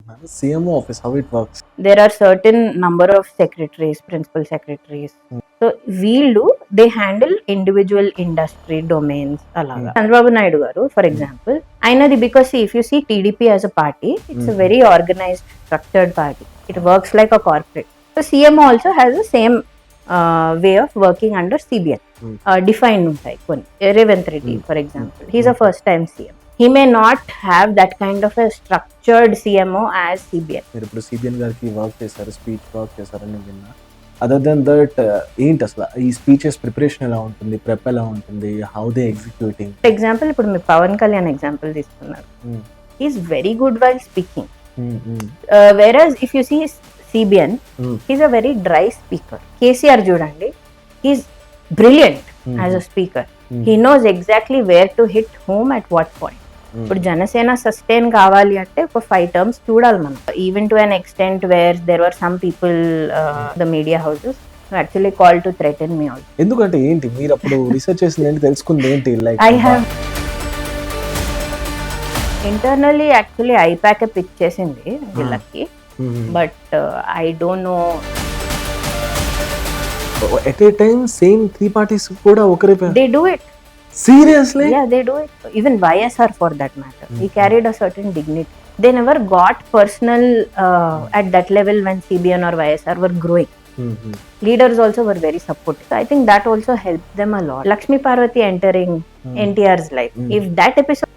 అనుకుంటున్నాను. CMO office how it works? There are certain number of secretaries, principal secretaries. So వీళ్ళు they handle individual industry domains అలాగా. Chandrababu Naidu garu for example ఆయనది because if you see TDP as a party it's very organised structured party. It works like a corporate. So CMO also has the same way of working under CBN. Defined ఉంటాయి కొన్ని. Revanth Reddy for example he's a first time CM. He may not have that kind of a structured CMO as CBN. మీరు ఇప్పుడు CBN గారికి work చేశారు, speech work చేశారని విన్నా. Other then that ఏంటి అసలు ఈ స్పీచెస్ ప్రిపరేషన్ ఎలా ఉంటుంది, ప్రెప్ ఎలా ఉంటుంది, how they executing? For example ఇప్పుడు మీరు పవన్ కళ్యాణ్ ఎగ్జాంపుల్ తీసుకున్నారు. He's very good while speaking. Whereas if you see CBN, he's a very dry speaker. KCR చూడండి, he's brilliant as a speaker. He knows exactly where to hit home at what point. ఇప్పుడు Janasena sustain కావాలి అంటే ఒక 5 terms చూడాలి మనం. Even to an extent where there were some people the media houses actually call to threaten me also. ఎందుకంటే ఏంటి మీరు అప్పుడు రీసెర్చ్ చేసింది ఏంటి, తెలుసుకుంది ఏంటి? Like I have internally actually IPAC pitch చేసింది వీళ్ళకి, but I don't know. At a time same 3 parties కూడా ఒకరే they do it. Seriously? Yeah, they do it. Even YSR for that matter. He carried a certain dignity. They never got personal at that level when CBN or YSR were growing. Leaders also were very supportive. So I think that also helped them a lot. Lakshmi Parvati entering NTR's life. If that episode...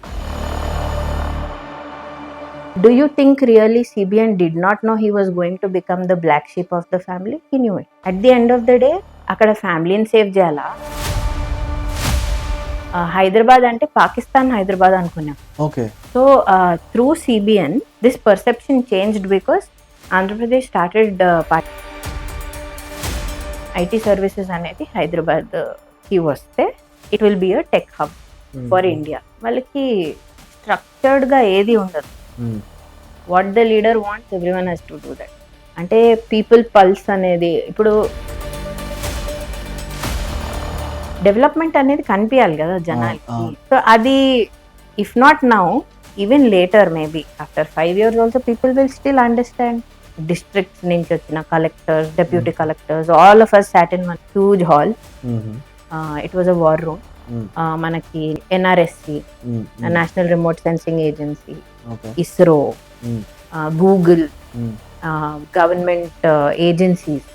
Do you think really CBN did not know he was going to become the black sheep of the family? He knew it. At the end of the day, akkada family ni save cheyala. Hyderabad అంటే పాకిస్తాన్ హైదరాబాద్ అనుకున్నాం. Okay. So through CBN this perception changed because Andhra Pradesh started IT services అనేది హైదరాబాద్కి వస్తే it will be a tech hub for India. వాళ్ళకి స్ట్రక్చర్డ్గా ఏది ఉండదు. What the leader wants everyone has to do that. అంటే people pulse అనేది ఇప్పుడు డెవలప్మెంట్ అనేది కనిపించాలి కదా జనాలకి. సో అది if not now even later maybe after 5 years also people will still understand. Districts నుంచి వచ్చిన collectors, deputy collectors, all of us sat in one huge hall. It was a war room. మనకి NRSC, national remote sensing agency, ISRO, Google, government agencies,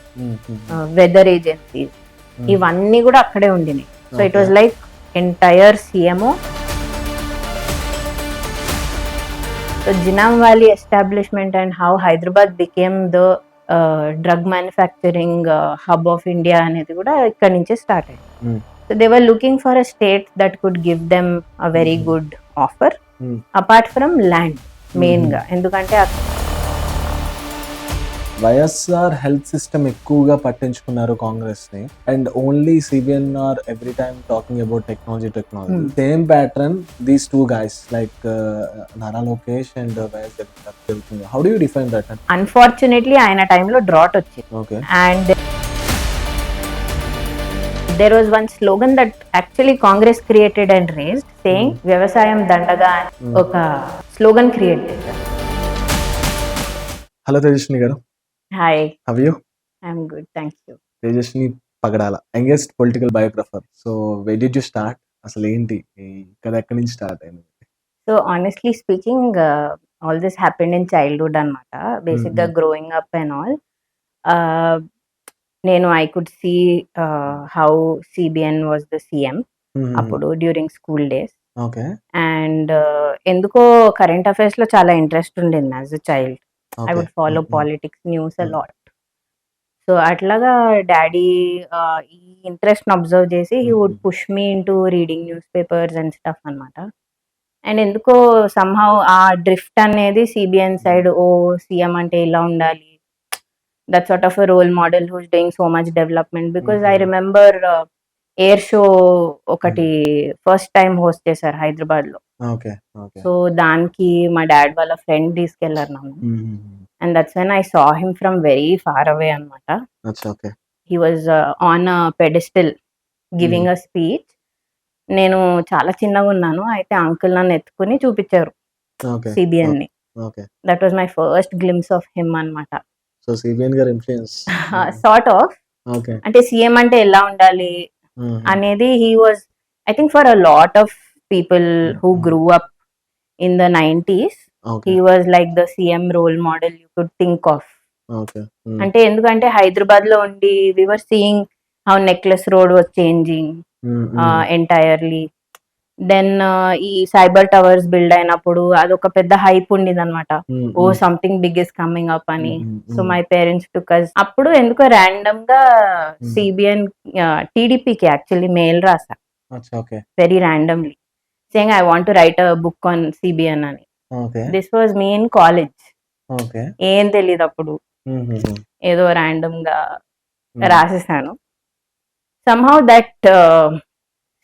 weather agencies, ఇవన్నీ కూడా అక్కడే ఉండినాయి. So it was like entire CMO. So genome valley establishment and how Hyderabad became the drug manufacturing hub of India అనేది కూడా ఇక్కడ నుంచే start అయింది. So they were looking for a state that could give them a very good offer apart from land main గా. ఎందుకంటే YSR health system ఎక్కువగా పట్టించుకున్నారు కాంగ్రెస్ ని, and only CBN or every time talking about technology. Same pattern these 2 guys like Nara Lokesh and YS Jagan. How do you define that? Unfortunately ఆయన టైంలో drought వచ్చింది. Okay. And there was one slogan that actually Congress created and raised saying వ్యవసాయం దండగా ఒక slogan create చేశారు. Hello Tejaswini garu. Hi. How are you? I'm good, thank you. Tejaswini Pagadala, youngest political biographer. So where did you start? అసలు ఏంటి ఇక్కడ ఎక్కడి నుంచి start అయింది? So honestly speaking all this happened in childhood అనమాట. బేసిక్గా గ్రోయింగ్ అప్ అండ్ ఆల్ నేను I could see how CBN was the CM అప్పుడు during school days. Okay. And ఎందుకో కరెంట్ అఫైర్స్ లో చాలా ఇంట్రెస్ట్ ఉండింది as a child. I would follow politics news a lot. So అట్లాగా daddy ఈ interest observe చేసి he would push me into reading newspapers and stuff అన్నమాట. And ఎందుకో somehow ఆ డ్రిఫ్ట్ అనేది సిబిఎన్ సైడ్, ఓ సీఎం అంటే ఇలా ఉండాలి, that sort of a role model who's doing so much development. Because I remember air show ఒకటి first time host చేశారు హైదరాబాద్ లో. సో దానికి మా డాడ్ వాళ్ళ ఫ్రెండ్ తీసుకెళ్లారు నన్ను. And that's when I saw him from very far away అనమాట. He was on a pedestal giving a speech. నేను చాలా చిన్నగా ఉన్నాను, అయితే అంకుల్ నన్ను ఎత్తుకుని చూపించారు సిబిఎన్ ని. Okay. That was my first glimpse of him అన్నమాట. సో, సిబిఎన్ గారి ఇన్‌ఫ్లూయెన్స్. Sort of. ఓకే. అంటే సీఎం అంటే ఎలా ఉండాలి హుహు. అనేది he was, I think for a lot of people who hmm. Grew up in the 90s, okay. He was like the CM role model you could think of. Okay. Hmm. అంటే ఎందుకంటే హైదరాబాద్ లో ఉండి we were seeing how Necklace Road was changing హ్మ్. Hmm. Entirely. Then ఈ cyber towers build అయినప్పుడు అదొక పెద్ద hype ఉండేది అనమాట. Hmm. Oh hmm. Something big is coming up అని. Hmm. So hmm. My parents took us. అప్పుడు ఎందుకో ర్యాండమ్ గా హ్మ్. సిబిఎన్ టీడీపీకి యాక్చువల్లీ మెయిల్ రాసా అచ్చా! Okay. Very randomly, saying I want to write a book on CBN అని. Okay. This was me in college. Okay. ఏం తెలియదు అప్పుడు, హుహుహు. ఏదో ర్యాండమ్ గా హ్మ్. రాసేసాను. somehow that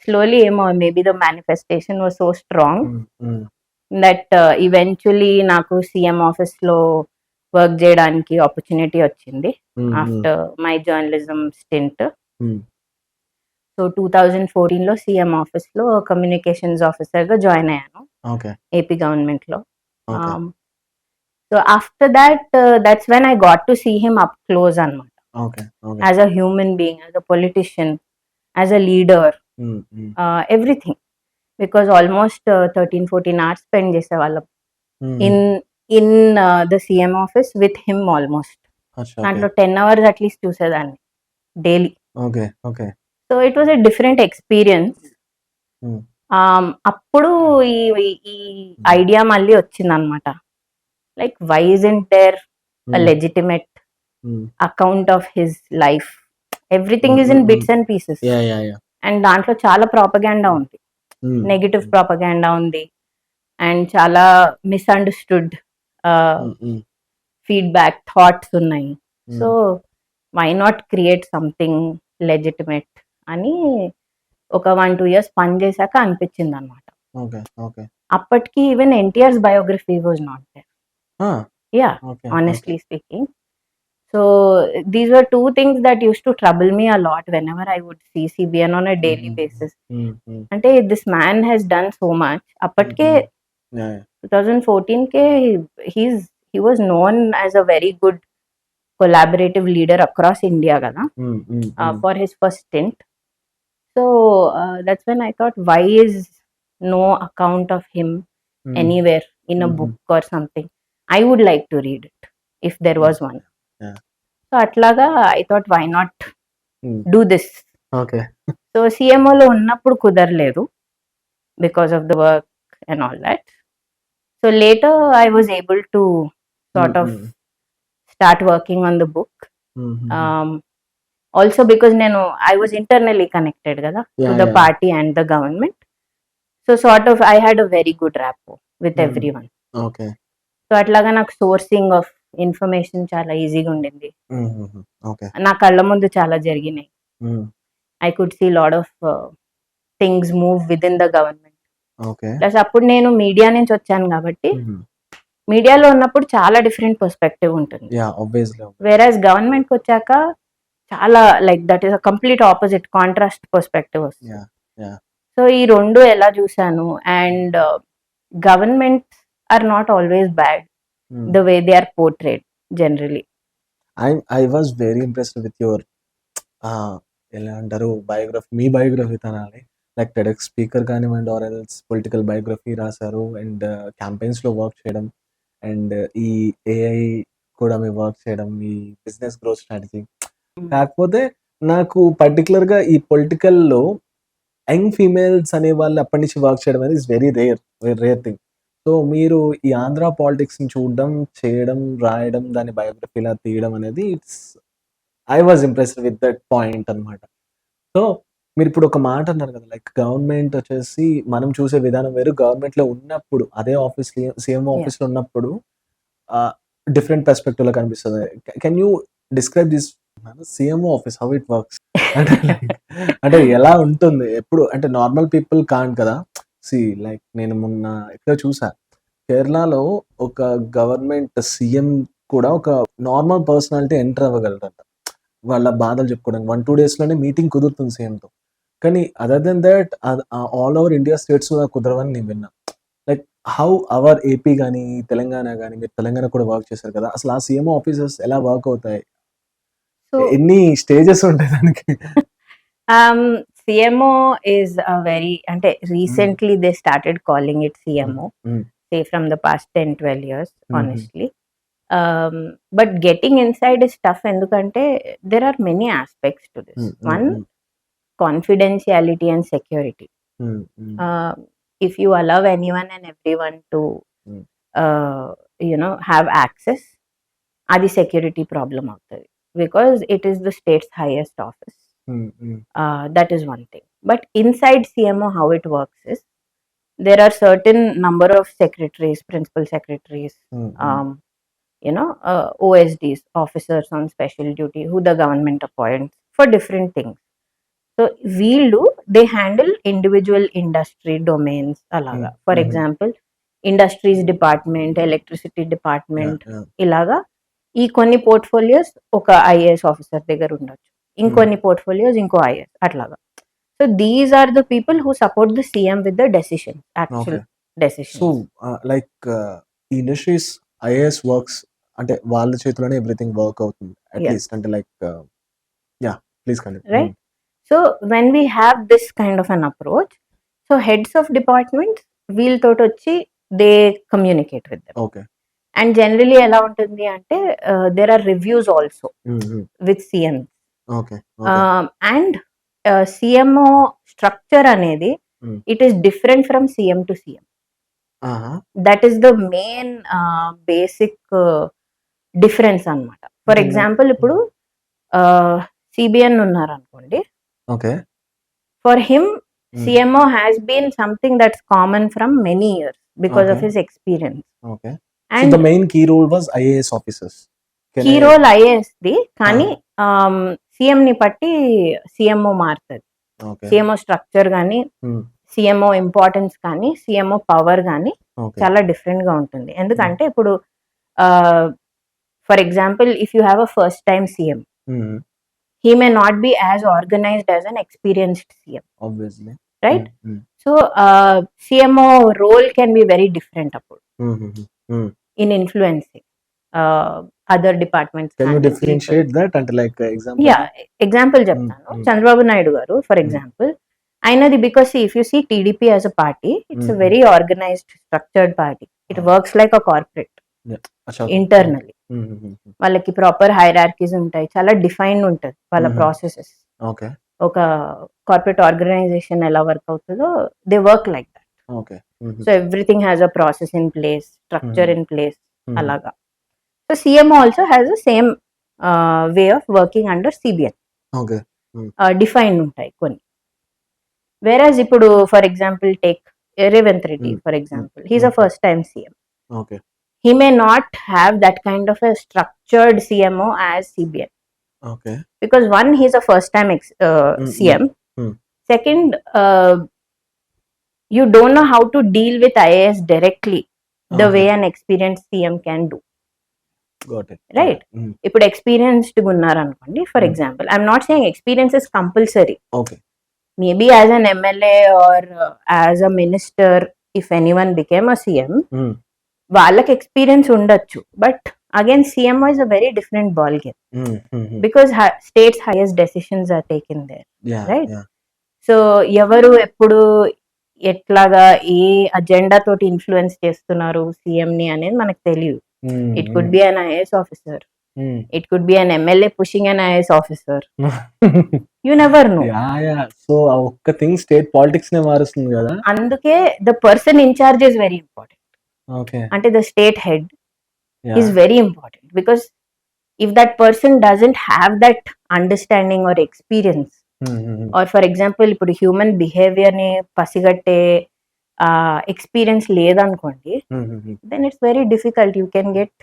slowly ఏమో maybe the manifestation was so strong hmm. Hmm. That eventually నాకు సీఎం ఆఫీస్ లో వర్క్ చేయడానికి ఆపర్చునిటీ వచ్చింది hmm. Hmm. After my journalism stint. Hmm. So 2014 లో సీఎం ఆఫీస్ లో కమ్యూనికేషన్స్ ఆఫీసర్ గా జాయిన్ అయ్యాను ఓకే. ఏపీ గవర్నమెంట్ లో. Okay. So after that that's when I got to see him up close అన్నమాట, okay. Okay. As a human being, as a politician, as a leader, hmm. Hmm. Everything. Because almost 13-14 hours spend చేసేవాళ్ళం హుహు. In in the CM office with him almost. అచ్చా! Okay. దాంట్లో 10 hours at least చూసేదాన్ని daily. Okay. Okay. So it was a different experience. Hmm. అప్పుడు ఈ ఈ hmm. Idea మళ్ళీ వచ్చిందనమాట, like why isn't there a hmm. Legitimate hmm. Account of his life. Everything hmm. Is hmm. In hmm. Bits and pieces. Yeah! Yeah! Yeah! And దాంట్లో చాలా propaganda ఉంది, హ్మ్. Negative హ్మ్. ప్రాపగాండా ఉంది, అండ్ చాలా misunderstood hmm. Hmm. Feedback thoughts ఉన్నాయి. So hmm. Why not create something legitimate అని ఒక 1-2 ఇయర్స్ పని చేశాక అనిపించింది అనమాట. ఓకే. ఓకే. అప్పటికి even NTR's biography was not there. ఆ! Yeah, okay. Okay. Honestly speaking. So these were two things that used to trouble me a lot whenever I would see CBN on a daily హుహు. Basis. Hmm. Hmm. అంటే this man has done so much. హ్మ్. అప్పటికే హ్మ్. Yeah! Yeah! 2014 K he's he was known as a very good collaborative leader across India కదా, హ్మ్. హ్మ్. హ్మ్. for his first stint. So that's when I thought, why is no account of him హ్మ్. anywhere in a హుహు. book or something? I would like to read it if there was yeah! one. Yeah! So అట్లాగా I thought, why not హ్మ్. do this? Okay. So సిఎంఓలో ఉన్నప్పుడు కుదరలేదు because of the work and all that. So later I was able to హ్మ్. sort of హ్మ్. start working on the book. హుహుహు. Also because నేను I was internally connected కదా to yeah! the yeah! party and the government. So sort of I had a very good rapport with హ్మ్. everyone. Okay. So అట్లాగా నాకు sourcing of information చాలా ఈజీగా ఉండింది. హుహుహు. ఓకే. నా కళ్ళ ముందు చాలా జరిగినాయి. Hmm. I could see lot of things move within the government. Okay. Plus అప్పుడు నేను మీడియా నుంచి వచ్చాను కాబట్టి హుహు. మీడియాలో ఉన్నప్పుడు చాలా డిఫరెంట్ పర్స్పెక్టివ్ ఉంటుంది. యాహ్! ఆబ్వియస్లీ. వేరాస్ గవర్నమెంట్కి వచ్చాక చాలా like that is a complete opposite contrast perspective వస్తుంది. యాహ్! యాహ్! సో ఈ రెండు ఎలా చూసాను, and government are not always bad hmm. The way they are portrayed generally. I was very impressed with your ఎలా అంటారు బయోగ్రఫీ, మీ biography తనాలి. Like TEDx speaker కానివ్వండి, ఆర్ ఎల్స్ పొలిటికల్ బయోగ్రఫీ రాసారు అండ్ క్యాంపెయిన్స్‌లో వర్క్ చేయడం అండ్ ఈ AI కూడా మీరు వర్క్ చేయడం, ఈ బిజినెస్ గ్రోత్ స్ట్రాటజీ. కాకపోతే నాకు పర్టిక్యులర్‌గా ఈ పొలిటికల్‌లో యంగ్ ఫీమేల్స్ అనేవాళ్ళు అప్పటి నుంచి వర్క్ చేయడం అనేది is very rare thing. So, మీరు ఈ ఆంధ్ర పాలిటిక్స్‌ని చూడడం, చేయడం, రాయడం, దాని బయోగ్రఫీలా తీయడం అనేది I was impressed with that point అన్నమాట. సో, మీరిప్పుడు ఒక మాట అన్నారు కదా! లైక్ గవర్నమెంట్ వచ్చేసి మనం చూసే విధానం వేరు. గవర్నమెంట్‌లో ఉన్నప్పుడు అదే సీఎం యా, ఆఫీస్‌లో ఉన్నప్పుడు ఆహ్, డిఫరెంట్ పర్స్పెక్టివ్‌లో కనిపిస్తది. Can you describe this CMO office how it works? అంటే లైక్ అంటే ఎలా ఉంటుంది? ఎప్పుడు అంటే నార్మల్ పీపుల్ కాంట్ కదా! లైక్ నేను మొన్న ఎక్కడో చూసా. కేరళలో ఒక గవర్నమెంట్ సీఎం కూడా ఒక నార్మల్ పర్సనాలిటీ ఎంటర్ అవ్వగలరంట. వాళ్ళ బాధలు చెప్పుకోవడానికి 1, 2 డేస్‌లోనే మీటింగ్ కుదురుతుంది సీఎంతో. కానీ other than that all over India స్టేట్స్‌లో కుదరవని నేను విన్నా. లైక్ హౌ అవర్ ఏపీ గాని, తెలంగాణ గాని, మీరు తెలంగాణ కూడా వర్క్ చేశారు కదా! అసలు ఆ సీఎంఓ ఆఫీసెస్ ఎలా వర్క్ అవుతాయి? సో ఎన్ని స్టేజెస్ ఉంటాయి దానికి? CMO is a very అంటే హ్మ్. recently they started calling it హ్మ్. CMO, హ్మ్. say from the past 10-12 years, హుహు. honestly. But getting inside is tough ఎందుకంటే there are many aspects to this. హ్మ్. హ్మ్. One, హ్మ్. confidentiality and security. హ్మ్. హ్మ్. Uh, if you allow anyone and everyone to హ్మ్. have access, అది security problem అవుతుంది because it is the state's highest office. హ్మ్. హ్మ్. That is one thing. But inside CMO, how it works is there are certain number of secretaries, principal secretaries, హ్మ్. హ్మ్. OSDs, officers on special duty, who the government appoints for different things. So వీళ్ళు they handle individual industry domains హ్మ్. అలాగా. For హుహు. Example industries department, electricity yeah! Department yeah! ఇలాగా ఈ కొన్ని portfolios ఒక ఐఏఎస్ ఆఫీసర్ దగ్గర ఉండొచ్చు, హ్మ్. ఇంకొన్ని పోర్ట్ఫోలియోస్ ఇంకో ఐఏఎస్ అట్లాగా. So these are the people who support the CM with the decision, okay. Actual so, decisions. Like ఈ ఇండస్ట్రీస్ ఐఏఎస్ వర్క్స్ అంటే వాళ్ళ చేతిలోనే ఎవ్రీథింగ్ వర్క్ అవుతుంది. యా, అట్‌లీస్ట్ అంటే like yeah! Please continue. Hmm. Right. So when we have this kind of an approach, so heads of departments వీళ్ళతోటి వచ్చి they communicate with them. Okay. And generally ఎలా ఉంటుంది అంటే దేర్ ఆర్ రివ్యూస్ ఆల్సో హ్మ్. హ్మ్. With CM. Okay. Okay. And CMO structure అనేది hmm. It is different from CM to CM. ఆహా! That is the main basic difference అన్నమాట. For అంటే like example ఇప్పుడు సిబిఎన్ ఉన్నారనుకోండి. Okay. For him hmm. CMO has been something that's common from many years because okay. Of his experience. Okay. So, the and main key role was IAS officers. Can key I role ఐఏఎస్‌ది, ఆ! కానీ సీఎంని బట్టి CMO మారుతది. Okay. CMO structure గాని, hmm. CMO importance కానీ, CMO power గాని okay. చాలా డిఫరెంట్‌గా ఉంటుంది. హ్మ్. ఎందుకంటే ఇప్పుడు ah, for example if you have a first time CM, hmm. He may not be as organised as an experienced CM, obviously. Right? Hmm. Hmm. So, CMO role can be very different అప్పుడు హుహుహు. Hmm. In influencing other departments can you కానీ people. Differentiate that అంటే like ఎగ్జాంపుల్‌గా? Yeah! Example హ్మ్. చెప్తాను. హ్మ్. 'Chandrababu Naidu' garu for hmm. Example, ఆయనది because if you see TDP as a party, it's hmm. A hmm. Very organised structured party. It అవును. Works like a corporate yeah! అచ్చా! Okay. Hmm. Internally. హుహుహుహు. వాళ్ళకి proper hierarchies ఉంటాయి. చాలా డిఫైన్డ్ ఉంటది వాళ్ళ హుహు. ప్రాసెసెస్. ఓకే. ఒక కార్పొరేట్ ఆర్గనైజేషన్ ఎలా వర్క్ అవుతదో they work like that. Okay. హుహు. So everything has a process in place, హుహు. స్ట్రక్చర్ ఇన్ ప్లేస్ హుహు. అలాగా. So CMO also has the same way of working under CBN. Okay. Hmm. Defined ఉంటాయి కొన్ని. Whereas ఇప్పుడు for example take Revanth Reddy hmm. For hmm. Example. He is hmm. A first time CM. Okay. He may not have that kind of a structured CMO as CBN okay. because one, he's a first time హ్మ్. హ్మ్. CM. హ్మ్. Second, you don't know how to deal with IAS directly the okay. way an experienced CM can do, got it. Got right? It. హ్మ్. ఇప్పుడు experienced ఉన్నారనుకోండి for hmm. Example, I'm not saying experience is compulsory. Okay. Maybe as an MLA or as a minister, if anyone became a CM, హ్మ్. వాళ్ళకి experience ఉండొచ్చు. But again CMO is a very different ball game hmm. హుహు. Because states highest decisions are taken there, yeah! Right? Yeah! So ఎవరు ఎప్పుడు ఎట్లాగా ఏ agenda తోటి influence చేస్తున్నారు సీఎంని అనేది మనకు తెలియదు. Hmm. It could hmm. Be an IAS officer, hmm. It could be an MLA pushing an IAS officer, you never know. Yeah! Yeah! So, ఆ ఒక్క థింగ్ స్టేట్ పాలిటిక్స్‌నే మారుస్తుంది గదా! అందుకే the person in charge is very important. Okay. అంటే the state head is yeah! Very important because if that person doesn't have that understanding or experience, హుహుహు. or for example ఇప్పుడు human బిహేవియర్ని పసిగట్టే experience లేదనుకోండి, హుహుహు. Then it's very difficult. You can get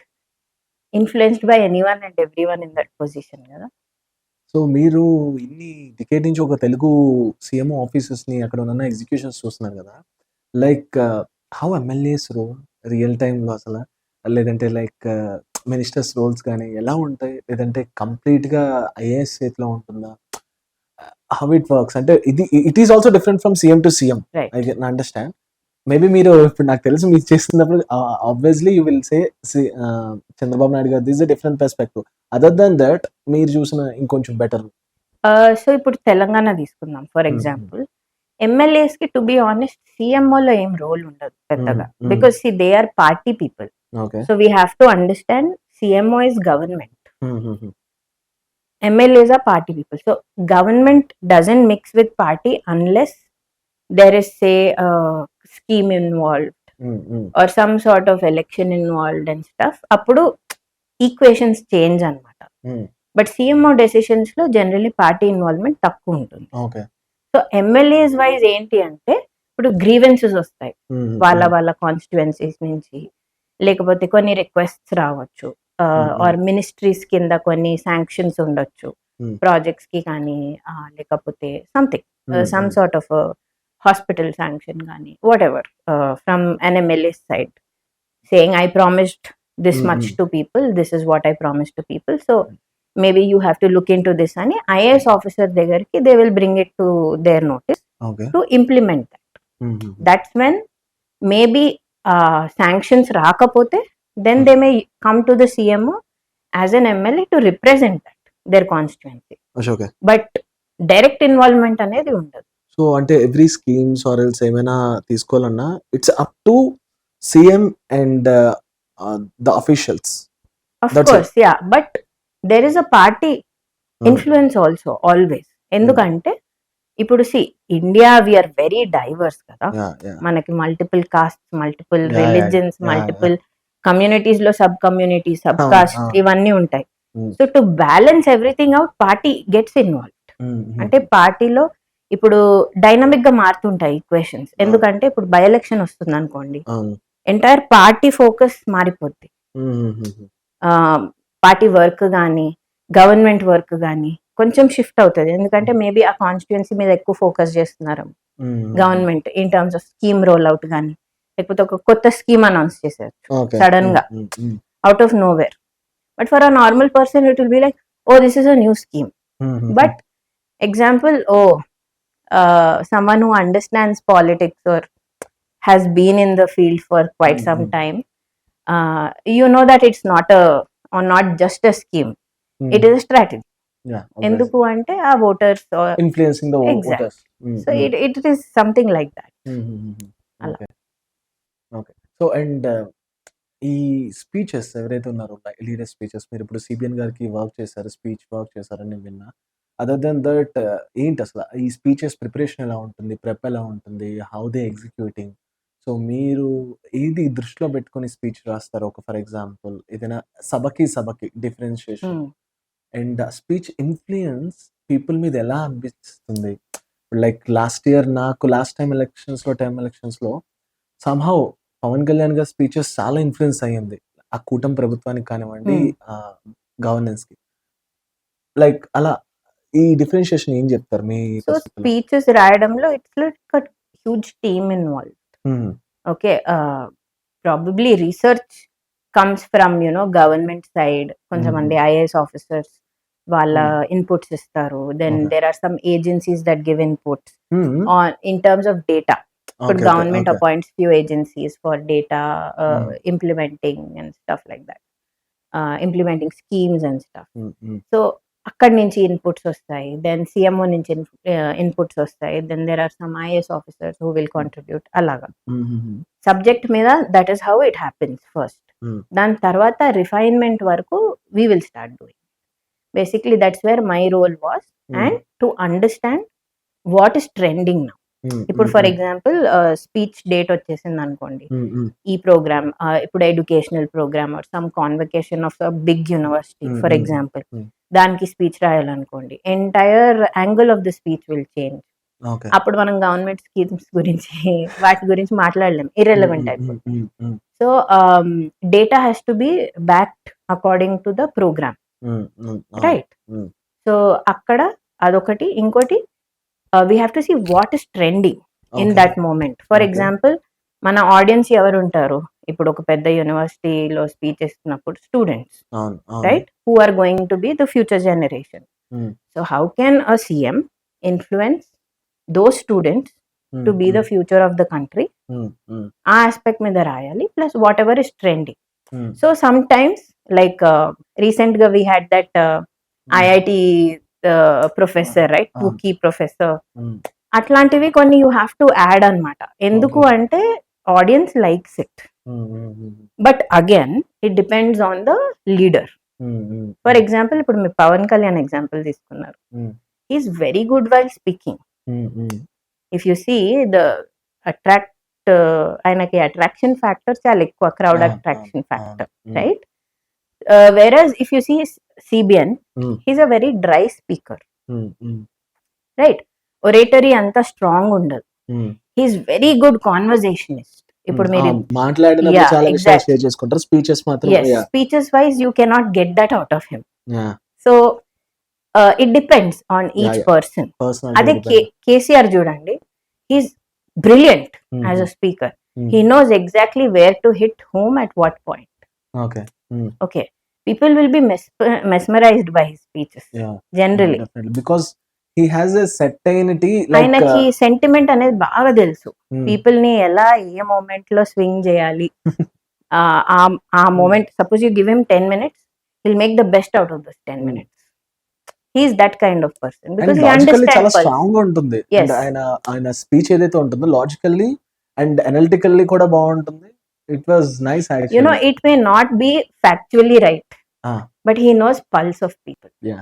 influenced by anyone and everyone in that position కదా. So, మీరు ఇన్ని decade నుంచి ఒక తెలుగు సీఎంఓ ఆఫీసెస్‌ని అక్కడ ఉన్న ఎగ్జిక్యూషన్స్ చూస్తున్నారు గదా! Like how MLAs role real టైమ్‌లో అసల? లేదంటే లైక్ మినిస్టర్స్ రోల్స్ గాని ఎలా ఉంటాయి? లేదంటే కంప్లీట్‌గా ఐఏఎస్ చేతిలో ఉంటుందా? How it works? అంటే it is also different from CM to CM. I right. Can understand. Maybe మీరు ఇప్పుడు నాకు తెలిసి మీరు చేస్తున్నప్పుడు obviously you will say Chandrababu Naidu garu this different perspective. Other than that మీరు చూసిన ఇంకొంచెం బెటర్. సో ఇప్పుడు తెలంగాణ తీసుకుందాం ఫర్ ఎగ్జాంపుల్. ఎమ్మెల్యేస్ కి టు బి ఆనెస్ట్ సీఎంఓలో ఏం రోల్ ఉండదు పెద్దగా, because they are party people. Okay. So we have to understand CMO is government, MLAs are party people. So government doesn't mix with party unless there is say a scheme involved or some sort of election involved and stuff, appudu equations change annamata. But CMO decisions lo generally party involvement takku untundi. Okay. So MLAs wise enti ante ippudu grievances vastayi valla constituencies nunchi, lekapothe konni requests రావచ్చు, or ministries kinda konni sanctions ఉండొచ్చు projects ki కానీ, lekapothe something some sort of a hospital sanction gani, whatever, from an MLA side saying I promised this much to people, this is what I promised to people, so maybe you have to look into this ani IAS officer దగ్గరికి they will bring it to their notice. Okay. To implement that. That's when maybe sanctions రాకపోతే then they may come to the CMO as an MLA to represent that their constituency. Okay. But direct involvement అనేది ఉండదు. So అంటే every schemes or else ఏమైనా తీసుకోవాలన్నా it's up to CM and the officials. Of course, yeah, but there is a party influence also always. ఎందుకంటే ఇప్పుడు see India we're very diverse కదా, మనకి multiple caste, multiple religions, multiple communities లో sub community, sub caste ఇవన్నీ ఉంటాయి. So to balance everything out party gets involved. అంటే పార్టీలో ఇప్పుడు డైనమిక్ గా మారుతుంటాయి ఈక్వేషన్స్. ఎందుకంటే ఇప్పుడు బై ఎలక్షన్ వస్తుంది అనుకోండి, ఎంటైర్ పార్టీ ఫోకస్ మారిపోద్ది. పార్టీ వర్క్ కానీ గవర్నమెంట్ వర్క్ కానీ కొంచెం షిఫ్ట్ అవుతుంది. ఎందుకంటే మేబీ ఆ కాన్స్టిట్యుయెన్సీ మీద ఎక్కువ ఫోకస్ చేస్తున్నారు government in terms of scheme roll out కానీ, లేకపోతే ఒక కొత్త స్కీమ్ అనౌన్స్ చేశారు సడన్ గా out of nowhere. But for a normal person it will be like oh this is a new scheme. But example someone who understands politics or has been in the field for quite some time, you know that it's not just a scheme, it is a strategy. Enduku ante aa voters or influencing the voters. So it is something like that. Okay. So and ఈ speeches ఎవరైతే ఉన్నారో leader speeches, మీరు ఇప్పుడు CBN గారికి work చేశారు, speech work చేశారని విన్నా. Other then that ఏంటి అసలు ఈ స్పీచెస్ ప్రిపరేషన్ ఎలా ఉంటుంది, ప్రెప్ ఎలా ఉంటుంది, హౌ దే ఎగ్జిక్యూటింగ్? సో మీరు ఏది దృష్టిలో పెట్టుకొని స్పీచ్ రాస్తారు? ఒక ఫర్ ఎగ్జాంపుల్ ఏదైనా సభకి differentiation and speech influence people మీద ఎలా అనిపిస్తుంది? లైక్ లాస్ట్ టైం ఎలక్షన్స్లో సమ్హౌ పవన్ కళ్యాణ్ గారి స్పీచెస్ చాలా ఇన్ఫ్లుయెన్స్ అయ్యింది ఆ కూటమి ప్రభుత్వానికి కానివ్వండి, గవర్నెన్స్కి. లైక్ అలా ఈ డిఫరెన్షియేషన్ ఏం చెప్తారు మీ? సో స్పీచెస్ రాయడంలో it's like a huge team involved. Okay, probably research comes from government side. కొంతమంది ఐఏఎస్ ఆఫీసర్స్ వాళ్ళ ఇన్పుట్స్ ఇస్తారు. Then there are some agencies that give inputs on in terms of data. ఇప్పుడు government appoints few agencies for data implementing and stuff like that, implementing schemes and stuff. So అక్కడి నుంచి inputs వస్తాయి. Then CMO నుంచి inputs వస్తాయి. Then there are some IAS officers who will contribute. అలాగా subject మీద that is how it happens first. దాని తర్వాత refinement వరకు we will start doing. Basically that's where my role was, and to understand what is trending now. ఇప్పుడు for example speech date వచ్చేసింది అనుకోండి, ఈ programme ఇప్పుడు educational programme or some convocation of big university for example, దానికి speech రాయాలనుకోండి, entire angle of the speech will change. అప్పుడు మనం government schemes గురించి వాటి గురించి మాట్లాడలేం, ఇర్రెలవెంట్ అయిపోతుంది. So data has to be backed according to the programme, right? So అక్కడ అదొకటి. ఇంకోటి we have to see what is trending in that moment. For example, మన ఆడియన్స్ ఎవరు ఉంటారు? ఇప్పుడు ఒక పెద్ద యూనివర్సిటీలో స్పీచ్ ఇస్తున్నప్పుడు students, right, who are going to be the future generation. So how can a CM influence those students to be the future of the country ఆ aspect మీద రాయాలి, plus whatever is trending. So sometimes like recent గా we had that IIT professor, right, పూకీ professor, అట్లాంటివి కొన్ని you have to add అన్నమాట. ఎందుకు అంటే audience likes it, but again it depends on the leader. For example ఇప్పుడు మీరు Pavan Kalyan example తీసుకున్నారు, is very good while speaking. If you see the attract, ఆయనకి అట్రాక్షన్ ఫ్యాక్టర్ చాలా ఎక్కువ, crowd attraction factor, right. Versus if you see CBN, he's a very dry speaker, right. Oratory అంత strong ఉండదు. He's very good conversationist. ఇప్పుడు మీరు మాట్లాడినప్పుడు చాలా విషయాలు షేర్ చేసుకుంటారు, స్పీచెస్ మాత్రం speeches wise you cannot get that out of him. So it depends on each person. అదే కేసీఆర్ చూడండి, he's brilliant as a speaker. He knows exactly where to hit home at what point. Okay, people will be mesmerized by his speeches, generally, because he has a certainty, ఆయనకి sentiment అనేది బాగా తెలుసు. People ని ఎలా ఏ moment లో swing చేయాలి. ఆ moment, suppose you give him 10 minutes, he'll make the best out of those 10 minutes. He is that kind of person because he understands చాలా స్ట్రాంగ్ ఉంటుంది. ఆయన స్పీచ్ ఏదైతే ఉంటుందో లాజికల్లీ అండ్ అనలిటికల్లీ కూడా బాగుంటుంది. It was nice actually. You know, it may not be factually right, but he knows pulse of people. Yeah.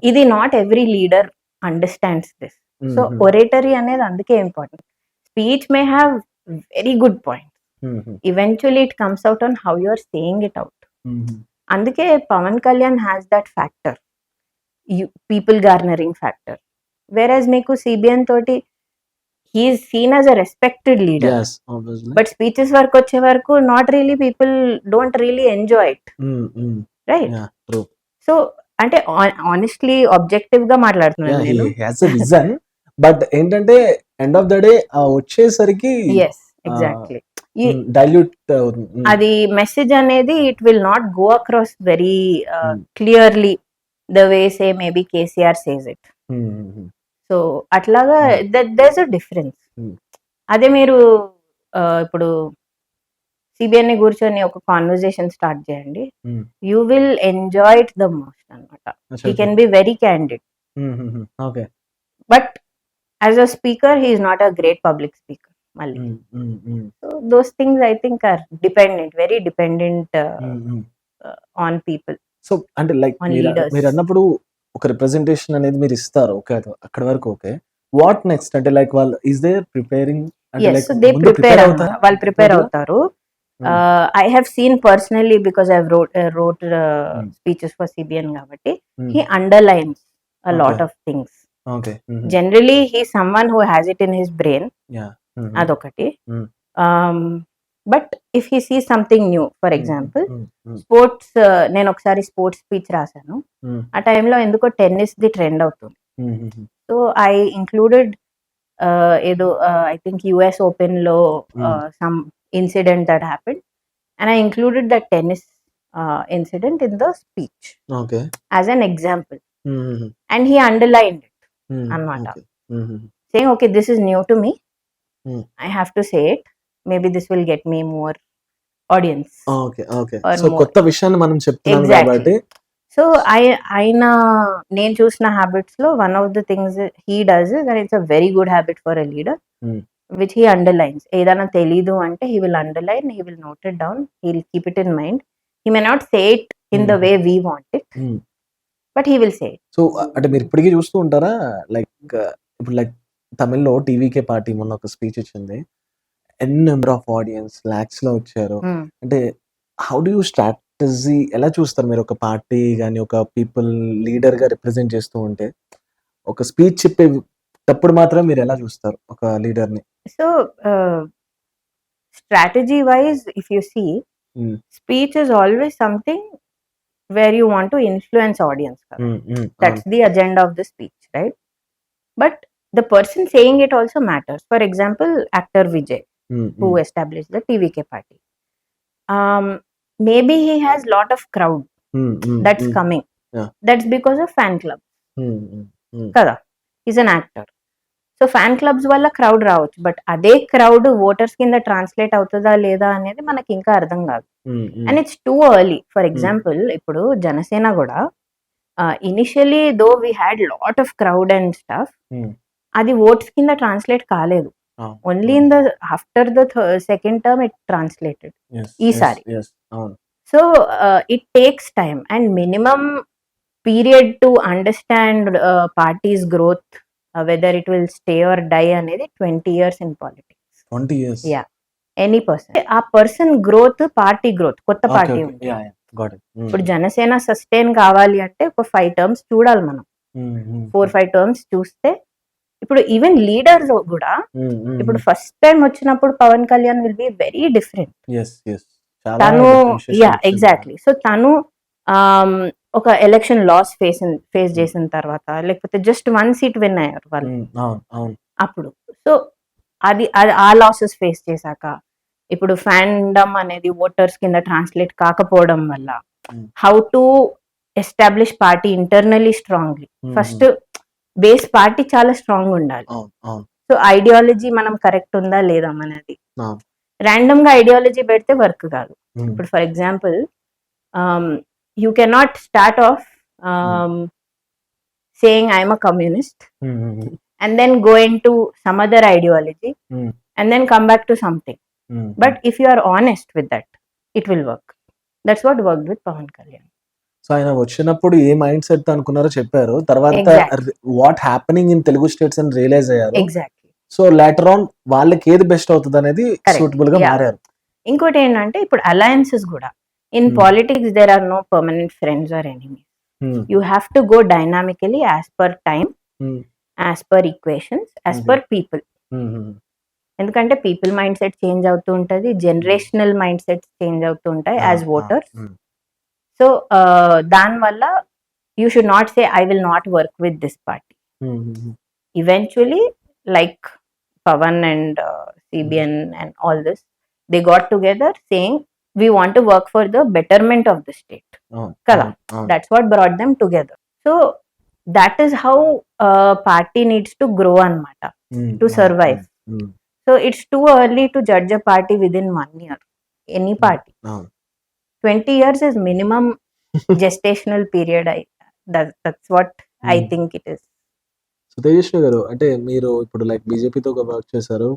Idi not every leader understands this. So oratory అనేది అందుకే important. Speech may have very good points. Eventually it comes out on how you are saying it out. అందుకే Pawan Kalyan has that factor, people garnering factor. Whereas మీకు సిబిఎన్ తోటి he is seen as a respected leader. Yes, obviously. But speeches వరకు వచ్చే వరకు not really, people don't really enjoy it. Right? Yeah, true. So అంటే honestly objective గా మాట్లాడుతున్నాను నేను. He has a vision, but ఏంటంటే end of the day వచ్చేసరికి yes, exactly, dilute అది మెసేజ్ అనేది it will not go across very clearly the way say maybe KCR says it. So అట్లాగా there's a difference. అదే మీరు ఇప్పుడు CBN ని కూర్చొని ఒక కాన్వర్జేషన్ స్టార్ట్ చేయండి, you will enjoy it the most అన్నమాట. He can be very candid, but as a speaker he is not a great public speaker మళ్ళీ. So those things I think are dependent, very dependent on people. So అంటే like మీరు అన్నప్పుడు ఒక representation అనేది మీరు ఇస్తారు, okay, అక్కడ వరకు ఓకే. వాట్ నెక్స్ట్ అంటే లైక్ వాళ్ళు ఈస్ దే ప్రిపేరింగ్? వాళ్ళు ప్రిపేర్ అవుతారు. I have seen personally, because I've wrote speeches for CBN కాబట్టి he underlines a lot of things. Generally he's someone who has it in his brain. Adokati. But if he sees something new, for example, sports, నేను ఒకసారి sports speech రాశాను. ఆ టైంలో ఎందుకో tennis the trend అవుతుంది. So I included ఏదో I think US Open లో some incident that happened, and I included that tennis incident in the speech as an example. And he underlined it anamata, saying okay, this is new to me, I have to say it, maybe this will get me more audience. So kotta vishayanni manam cheptunam kabatti. So aina నేను చూసిన habits లో one of the things he does is, and it's a very good habit for a leader, which he underlines. ఏదైనా తెలీదు అంటే he will underline, he will note it down, he will keep it in mind. He may not say it in the way we want it, but he will say it. So అంటే మీరు ఇప్పటికీ చూస్తూ ఉంటారా, like ఇప్పుడు like తమిళ్లో TVK party మొన్న ఒక speech ఇచ్చింది, ఎన్ నెంబర్ ఆఫ్ ఆడియన్స్ లాక్స్ లో వచ్చారు. అంటే హౌ డు యూ స్ట్రాటజీ ఎలా చూస్తారు మీరు ఒక పార్టీ కానీ ఒక పీపుల్ లీడర్ గా రిప్రజెంట్ చేస్తూ ఉంటే, ఒక స్పీచ్ చెప్పేటప్పుడు మాత్రం మీరు ఎలా చూస్తారు ఒక లీడర్ ని? So strategy wise, if you see, speech is always something where you want to influence audience. That's the agenda of the speech, right? But the person saying it also matters. For example, actor Vijay, who established the TVK party, maybe he has lot of crowd that's coming. That's because of fan club. Kada, he's an actor. So fan clubs వల్ల crowd రావచ్చు, బట్ అదే crowd voters కింద translate అవుతుందా లేదా అనేది మనకి ఇంకా అర్థం కాదు. And it's too early. For example ఇప్పుడు జనసేన కూడా initially though we had lot of crowd and stuff, అది ఓట్స్ కింద ట్రాన్స్లేట్ కాలేదు. Only in the after the second term it translated ఈసారి. So it takes time and minimum period to understand parties growth, whether it will stay or die అనేది 20 years in politics. 20 years. Yeah, any person, ఆ person growth, party growth, కొత్త party ఉంది. ఇప్పుడు Janasena sustain కావాలి అంటే ఒక 5 terms చూడాలి మనం. 4-5 terms చూస్తే ఇప్పుడు ఈవెన్ లీడర్స్ కూడా ఇప్పుడు ఫస్ట్ టైం వచ్చినప్పుడు Pawan Kalyan will be very different. తను ఎగ్జాక్ట్లీ. సో తను ఒక ఎలక్షన్ లాస్ ఫేస్ చేసిన తర్వాత, లేకపోతే జస్ట్ 1 seat విన్ అయ్యారు వాళ్ళు అప్పుడు. సో అది ఆ లాసెస్ ఫేస్ చేశాక ఇప్పుడు ఫ్యాండమ్ అనేది ఓటర్స్ కింద ట్రాన్స్లేట్ కాకపోవడం వల్ల how to establish party internally strongly. First base party చాలా స్ట్రాంగ్ ఉండాలి. సో ఐడియాలజీ మనం కరెక్ట్ ఉందా లేదా అనేది. ర్యాండమ్ గా ఐడియాలజీ పెడితే వర్క్ కాదు. ఇప్పుడు for example you cannot start of saying I'm a communist and then go into some other ideology and then come back to something. But if you are honest with that, it will work. That's what worked with Pawan Kalyan. So ఆయన వచ్చినప్పుడు ఏ mind set తో అనుకున్నారో చెప్పారు, తర్వాత what happening in Telugu states అని realise అయ్యారు. Exactly. So later on వాళ్ళకి ఏది బెస్ట్ అవుతుంది అనేది సూటబుల్ గా మారారు. ఇంకోటి ఏంటంటే ఇప్పుడు అలయన్సెస్ కూడా in politics there are no permanent friends or enemies. You have to go dynamically as per time, as per equations, as per people. ఎందుకంటే పీపుల్ మైండ్ సెట్ చేంజ్ అవుతూ ఉంటుంది, జనరేషనల్ మైండ్ సెట్స్ చేంజ్ అవుతూ ఉంటాయి as voters. So దానివల్ల you should not say I will not work with this party. Eventually like Pavan and CBN and all this, they got together saying we want to work for the betterment of the state. Kala. That's what brought them together. So that is how a party needs to grow anamata to survive. So it's too early to judge a party within 1 year. Any party. 20 years is minimum gestational period. That's what I think it is. So Tejaswi garu, అంటే మీరు ఇప్పుడు like బీజేపీతో work చేశారు,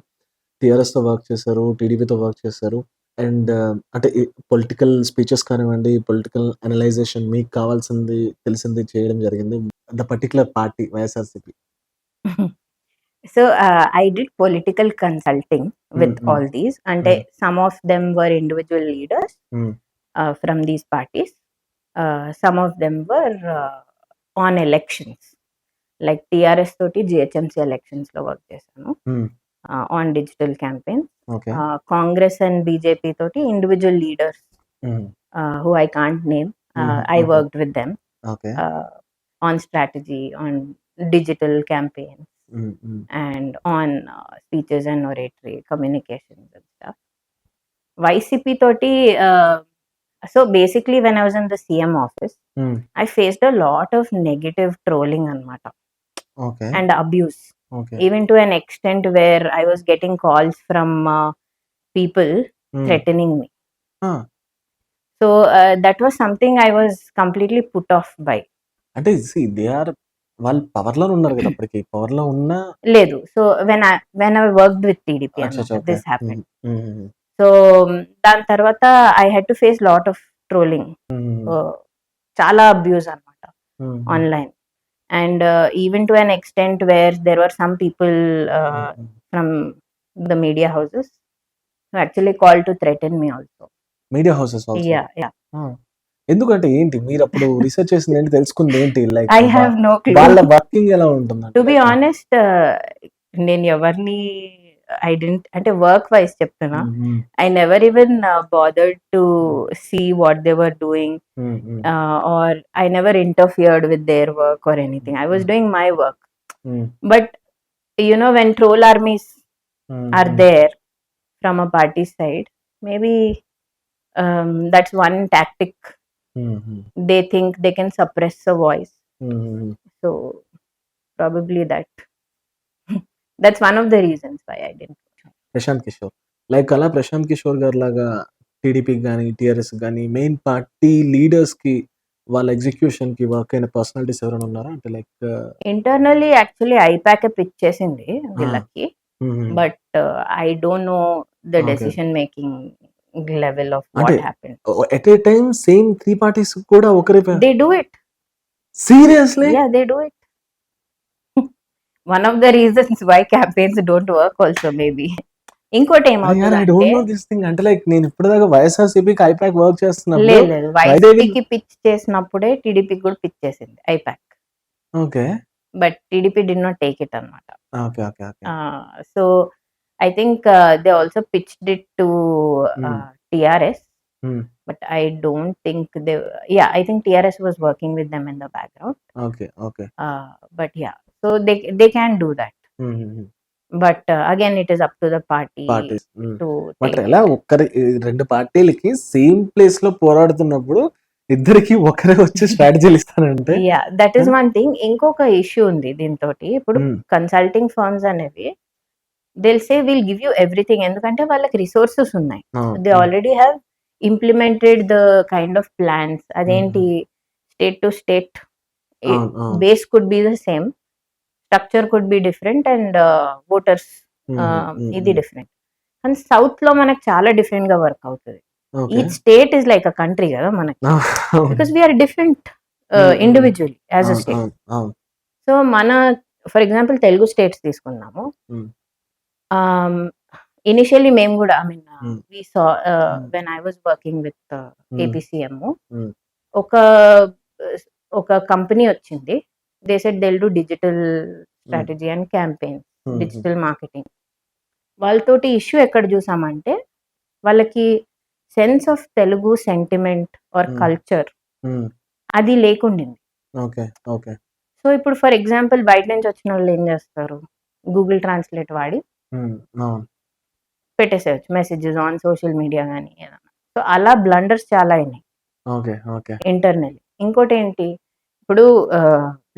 TRS తో work చేశారు, టీడీపీతో work చేశారు, and అంటే పొలిటికల్ స్పీచెస్ కానివ్వండి, పొలిటికల్ అనలైజేషన్ మీకు కావాల్సింది తెలిసింది చేయడం జరిగింది. The particular party YSRCP. So I did political consulting with all these, and some of them were individual leaders from these parties. Some of them were on elections, like TRS toti GHMC elections lo work chesanu, on digital campaigns. Congress and BJP toti individual leaders who I can't name. I worked with them on strategy, on digital campaigns, and on speeches and oratory, communications and stuff. YCP toti, so basically when I was in the CM office, I faced a lot of negative trolling anamata, and abuse. Even to an extent where I was getting calls from people threatening me. So that was something I was completely put off by. అంటే they are వాళ్ళు power లో ఉన్నారు కదా, అప్పటికి power లో ఉన్నా లేదు. So when I worked with TDP, this happened. So దాని తర్వాత I had to face lot of trolling, చాలా abuse అన్నమాట online, and even to an extent where there were some people from the media houses who actually called to threaten me also. Media houses also? Yeah. ఎందుకంటే ఏంటి మీరు అప్పుడు research చేసింది ఏంటి, తెలుసుకుంది ఏంటి, like I have no clue. వాళ్ళ working ఎలా ఉంటుంది? To be honest, నేను ఎవరిని I didn't, అంటే వర్క్ వైజ్ చెప్తున్నా, I never even bothered to see what they were doing, or I never interfered with their work or anything. I was doing my work. But you know, when troll armies are there from a party side, maybe that's one tactic. They think they can suppress a voice. So probably that. That's one of the reasons why I didn't. Prashant Kishor. Like అలా ప్రశాంత్ కిషోర్ గారిలాగా టీడీపీకి గాని, టీఆర్ఎస్‌కి గాని main party లీడర్స్‌కి వాళ్ళ ఎగ్జిక్యూషన్‌కి work అయిన personalities ఎవరైనా ఉన్నారా? అంటే లైక్ ఇంటర్నల్లీ యాక్చువల్లీ ఐపాకే పిచ్ చేసింది ఆ! వీళ్ళకి. హుహు. But I don't know the okay. Decision making level of అంటే what happened. At a time same 3 parties కూడా ఒకరే they do it. Seriously? Yeah, they do it. One of the reasons why campaigns don't work also maybe. ఇంకోటి యార్ I ఏమవుతదంటే, don't know this thing. అంటే like నేను ఇప్పటిదాకా వైఎస్ఆర్‌సీపీకి I-PAC work చేస్తున్నప్పుడు లేదు. వై దే విల్ వైసీపీకి పిచ్ చేసినప్పుడే టీడీపీకి కూడా పిచ్ చేసింది I-PAC. Okay. But TDP did not take it అన్నమాట. Okay. Okay. Okay. So I think they also pitched it to hmm. TRS. Hmm. But I don't think they. Yeah, I think TRS was working with them in the background. Okay. Okay. But yeah, so they can do that. హుహుహు. But again, it is up to the party parties. హ్మ్. to but take ఎలా it. ఒక్కరి 2 పార్టీలకి same ప్లేస్‌లో పోరాడుతున్నప్పుడు ఇద్దరికి ఒకరే వచ్చి స్ట్రాటజీలు ఇస్తానంటే Yeah, that is ఆ! one thing. ఇంకొక ఇష్యూ ఉంది దీనితోటి. ఇప్పుడు హ్మ్. కన్సల్టింగ్ ఫర్మ్స్ అనేవి they'll say we'll give you everything ఎందుకంటే వాళ్ళకి రిసోర్సెస్ ఉన్నాయి. అవును. They హ్మ్. already have implemented the kind of plans. అదేంటి హుహు. స్టేట్ టు స్టేట్ అవును. అవును. base could be the same, structure could be different, and voters హుహు. ఇది హుహు. డిఫరెంట్. కానీ సౌత్‌లో మనకు చాలా డిఫరెంట్‌గా వర్క్ అవుతది. Okay. Each state is like a country కదా మనకి. అవును. బికాస్ వి ఆర్ డిఫరెంట్ హ్మ్. హ్మ్. ఇండివిడ్యువల్లీ యాజ్ అ అవును. స్టేట్. అవును. అవును. సో మన ఫర్ ఎగ్జాంపుల్ తెలుగు స్టేట్స్ తీసుకుందాము. హ్మ్. ఇనిషియల్లీ మేము కూడా ఐ మీన్ హ్మ్. We saw hmm. When I was working with hmm. AP CM hmm. ఒక ఒక కంపెనీ వచ్చింది. They said they will do digital hmm. Strategy and campaigns, హుహు. Digital marketing. వాళ్ళతోటి ఇష్యూ ఎక్కడ చూసామంటే వాళ్ళకి sense of Telugu sentiment or hmm. Culture hmm. అది లేకుండింది. ఓకే. ఓకే. సో ఇప్పుడు ఫర్ ఎగ్జాంపుల్ బయట నుంచి వచ్చిన వాళ్ళు ఏం చేస్తారు, గూగుల్ ట్రాన్స్లేట్ వాడి హ్మ్. అవును. పెట్టేసేయచ్చు మెసేజెస్ ఆన్ సోషల్ మీడియా కానీ ఏదైనా. సో అలా బ్లండర్స్ చాలా అయినాయి ఓకే. ఓకే. ఇంటర్నల్. ఇంకోటి ఏంటి, ఇప్పుడు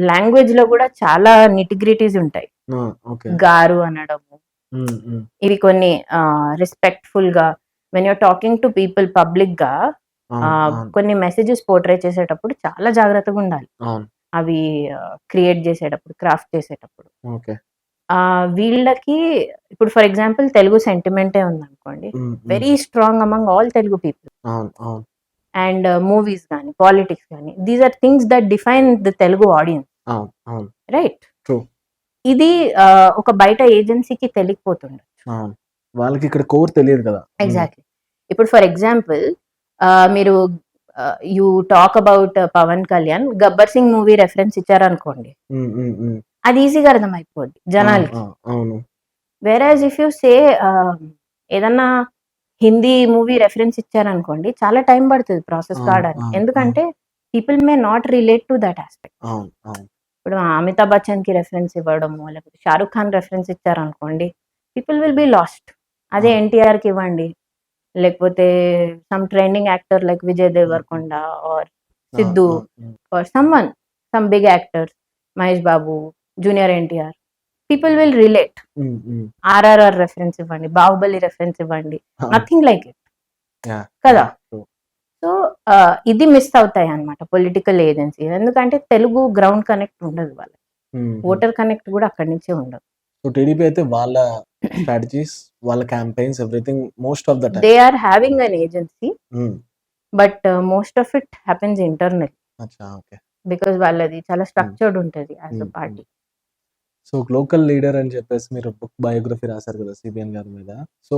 లాంగ్వేజ్ లో కూడా చాలా నిటిగ్రిటీస్ ఉంటాయి. ఆ! ఓకే. గారు అనడము, హ్మ్. హ్మ్. ఇవి కొన్ని రెస్పెక్ట్ఫుల్ గా when you're talking to people public గా అవును. అవును. కొన్ని మెసేజెస్ పోర్ట్రే చేసేటప్పుడు చాలా జాగ్రత్తగా ఉండాలి. అవును. అవి క్రియేట్ చేసేటప్పుడు, క్రాఫ్ట్ చేసేటప్పుడు. ఓకే. వీళ్ళకి ఇప్పుడు ఫర్ ఎగ్జాంపుల్ తెలుగు సెంటిమెంటే ఉందనుకోండి, hmm. Hmm. Very strong among all Telugu people. అవును. అవును. అండ్ మూవీస్ గానీ, పాలిటిక్స్ గానీ, these are things that define the Telugu audience, అవును. అవును. రైట్? ట్రూ. ఇది ఒక బయట ఏజెన్సీకి తెలియకపోతుండొచ్చు. అవును. వాళ్ళకి ఇక్కడ కోర్ తెలియదు కదా! హ్మ్. ఎగ్జాక్ట్‌లీ. ఇప్పుడు ఫర్ ఎగ్జాంపుల్ మీరు you talk about Pawan Kalyan 'Gabbar Singh' movie reference ఇచ్చారనుకోండి, హ్మ్. హ్మ్. హ్మ్. అది ఈజీగా అర్థమైపోద్ది ఆ! జనాలకి. ఆ! అవును. వేరాజ్ ఇఫ్ యూ సే ఏదన్నా హిందీ మూవీ రెఫరెన్స్ ఇచ్చారనుకోండి, చాలా టైం పడుతది ప్రాసెస్ అవును. కావడానికి. అవును. అవును. ఎందుకంటే people may not relate to that aspect. అవును. అవును. ఇప్పుడు అమితాబ్ బచ్చన్‌కి రెఫరెన్స్ ఇవ్వడము, లేకపోతే షారుఖ్ ఖాన్ రెఫరెన్స్ ఇచ్చారనుకోండి, పీపుల్ విల్ బి లాస్ట్. అదే అవును. ఎన్టీఆర్‌కి ఇవ్వండి, లేకపోతే some trending actor like Vijay హుహు. దేవరకొండ ఆర్ అవును. సిద్దు అవును. Hmm. Or someone, some big actors, Mahesh Babu, junior NTR, people will relate. Hmm. Hmm. RRR reference ఇవ్వండి, బాహుబలి రెఫరెన్స్ ఇవ్వండి, అవును. Nothing like it yeah! కదా! యాహ్! ట్రూ. సో ఇది మిస్ అవుతాయన్నమాట పొలిటికల్ ఏజెన్సీస్. ఎందుకంటే తెలుగు గ్రౌండ్ కనెక్ట్ ఉండదు వాళ్ళకి. హుహు. ఓటర్ కనెక్ట్ కూడా అక్కడి నుంచే ఉండదు. సో, టీడీపీ అయితే వాళ్ళ స్ట్రాటజీస్, వాళ్ళ campaigns everything most of the time. They are having an agency, hmm. But most of it happens internal. అచ్చా! ఓకే. బికాజ్ వాళ్ళది చాలా హ్మ్. స్ట్రక్చర్డ్ ఉంటది యాస్ హ్మ్. అ హ్మ్. పార్టీ. సో, లోకల్ లీడర్ అని చెప్పేసి మీరు బుక్ బయోగ్రఫీ రాసారు కదా! సీబీఎన్ గారి మీద. సో,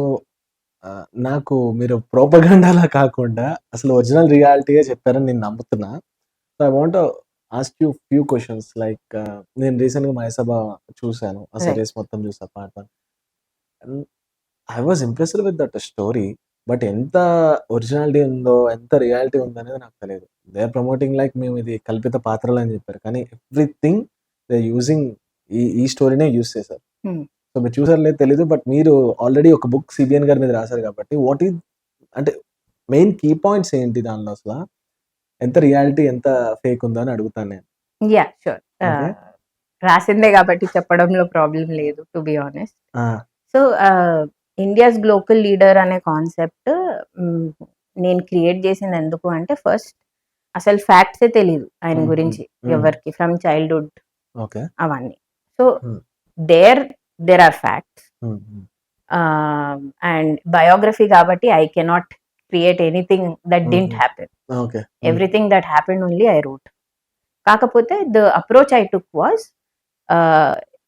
నాకు మీరు ప్రొపగండాలా కాకుండా అసలు ఒరిజినల్ రియాలిటీయే చెప్పారని నేను నమ్ముతున్నా. So, I want to ask you few questions like నేను రీసెంట్‌గా 'మహేసభ' చూసాను. Ah right. సీరీస్ మొత్తం చూసా part 1. And I was impressed with that story. But ఎంత ఒరిజినాలిటీ ఉందో, ఎంత రియాలిటీ ఉందనేది నాకు తెలీదు. దే ఆర్ ప్రమోటింగ్ లైక్ మేము ఇది కల్పిత పాత్రలని చెప్పారు. కానీ ఎవ్రీథింగ్ దే ఆర్ యూజింగ్ ఈ స్టోరీనే యూజ్ చేశారు. హ్మ్. సో, మీరు చూసారో లేదో తెలీదు. బట్ మీరు ఆల్రెడీ ఒక బుక్ సీబీఎన్ గారి మీద రాసారు కాబట్టి వాట్ ఈస్ అంటే మెయిన్ కీ పాయింట్స్ ఏంటి దానిలో అసల? ఎంత రియాలిటీ, ఎంత ఫేక్ ఉందో అని అడుగుతాను నేను. యాహ్! షూర్. ఓకే. రాసిందే కాబట్టి చెప్పడంలో ప్రాబ్లం లేదు, to be honest. So India's global leader అనే కాన్సెప్ట్ నేను క్రియేట్ చేసింది ఎందుకు అంటే, ఫస్ట్ అసలు ఫ్యాక్ట్సే తెలియదు ఆయన గురించి ఎవరికి, ఫ్రమ్ చైల్డ్హుడ్ ఓకే. అవన్నీ. So there are facts and biography కాబట్టి I cannot create anything that didn't happen. Okay. Everything that happen only I wrote. కాకపోతే the approach I took was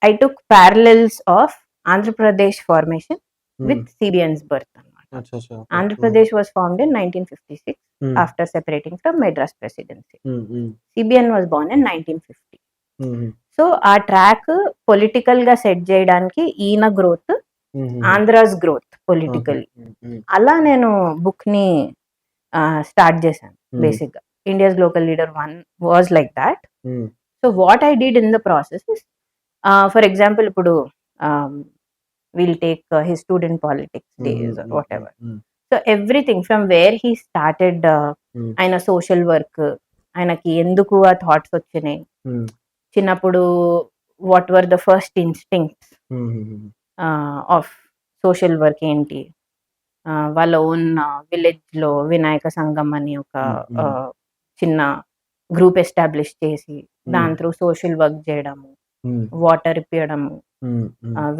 I took parallels of Andhra Pradesh formation with CBN's birth అన్నమాట. Andhra Pradesh was formed in 1956 after separating from Madras Presidency. CBN was born in 1950. So ఆ track political గా set చేయడానికి ఈయన growth, Andhra's growth political, అలా నేను book ని start చేశాను. Basic గా India's global leader 1 was like that. So what I did in the process, for example ఇప్పుడు we'll take his student politics days or whatever. So everything from where he started, ఆయన social work, ఆయనకి ఎందుకు ఆ thoughts వచ్చినాయి చిన్నప్పుడు, what were the first instincts of social work ఏంటి, వాళ్ళ own village లో వినాయక సంఘం అని ఒక చిన్న గ్రూప్ ఎస్టాబ్లిష్ చేసి దాని త్రూ సోషల్ వర్క్ చేయడము, వాటర్ ఇప్పించడము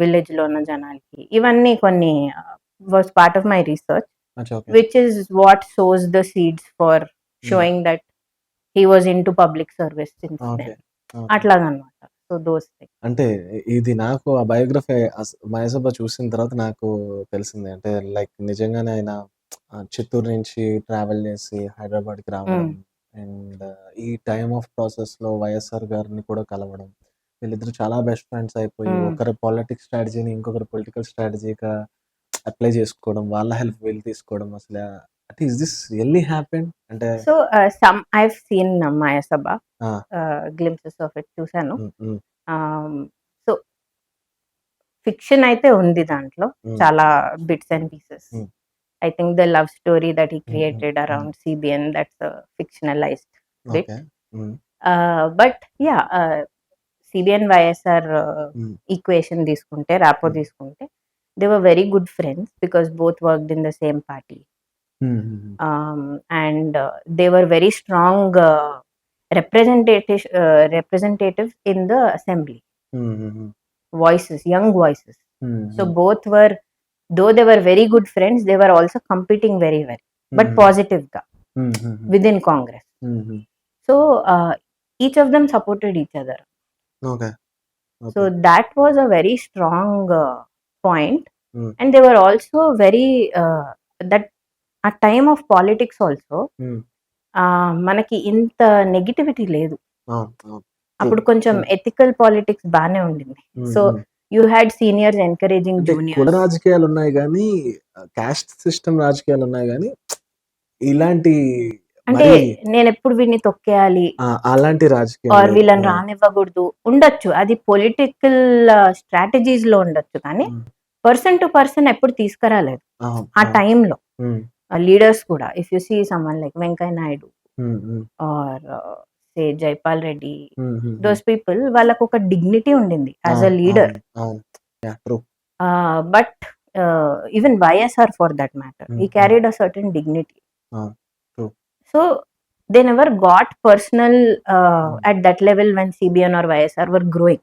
విలేజ్ లో ఉన్న జనాలకి, ఇవన్నీ కొన్ని was part of my research, which is what sows the seeds for showing that he was into public service since then. అట్లాగనమాట. So those things. అంటే ఇది నాకు ఆ బయోగ్రఫీ మహేసభ చూసిన తర్వాత నాకు తెలిసింది. అంటే లైక్ నిజంగానే ఆయన చిత్తూరు నుంచి ట్రావెల్ చేసి హైదరాబాద్కి రావడం, అండ్ ఈ టైమ్ ఆఫ్ ప్రాసెస్ లో వైఎస్ఆర్ గారిని కూడా కలవడం, వీళ్ళిద్దరు చాలా బెస్ట్ ఫ్రెండ్స్ అయిపోయి ఒకరి పొలిటిక్స్ స్ట్రాటజీని ఇంకొకరు పొలిటికల్ స్ట్రాటజీగా అప్లై చేసుకోవడం, వాళ్ళ హెల్ప్ వీళ్ళు తీసుకోవడం, అసలు ఇస్ దిస్ రియల్లీ హ్యాపెన్ అంటే. So some I have seen Mahasabha, glimpses of it చూసాను. సో ఫిక్షన్ అయితే ఉంది దాంట్లో, చాలా bits and pieces. I think the love story that he created around CBN, that's fictionalised bit. But yeah, CBN YSR equation తీసుకుంటే, rapport తీసుకుంటే, they were very good friends because both worked in the same party, and they were very strong representatives in the assembly, voices, young voices. So both were, though they were very good friends, they were also competing very well, but positive ga within Congress. So each of them supported each other. Okay. So that was a very strong point. And they were also very that a time of politics also మనకి ఇంత negativity లేదు. అప్పుడు కొంచెం ethical politics బానే ఉండింది. So you had seniors encouraging juniors. కుల రాజకీయాలు ఉన్నాయి కానీ, కాస్ట్ సిస్టమ్ రాజకీయాలు ఉన్నాయి కానీ, ఇలాంటి అంటే నేను ఎప్పుడు వీడిని తొక్కేయాలి అలాంటి రాజకీయాలు, వీళ్ళని రానివ్వకూడదు ఉండొచ్చు, అది పొలిటికల్ స్ట్రాటజీస్ లో ఉండొచ్చు, కానీ పర్సన్ టు పర్సన్ ఎప్పుడు తీసుకురాలేదు ఆ టైంలో. లీడర్స్ కూడా, if you see someone like Venkaiah Naidu or say Jaipal Reddy, those people, వాళ్ళకు ఒక డిగ్నిటీ ఉండింది as a leader. But even YSR for that matter, he carried a certain dignity. So they never got personal at that level when CBN or YSR were growing.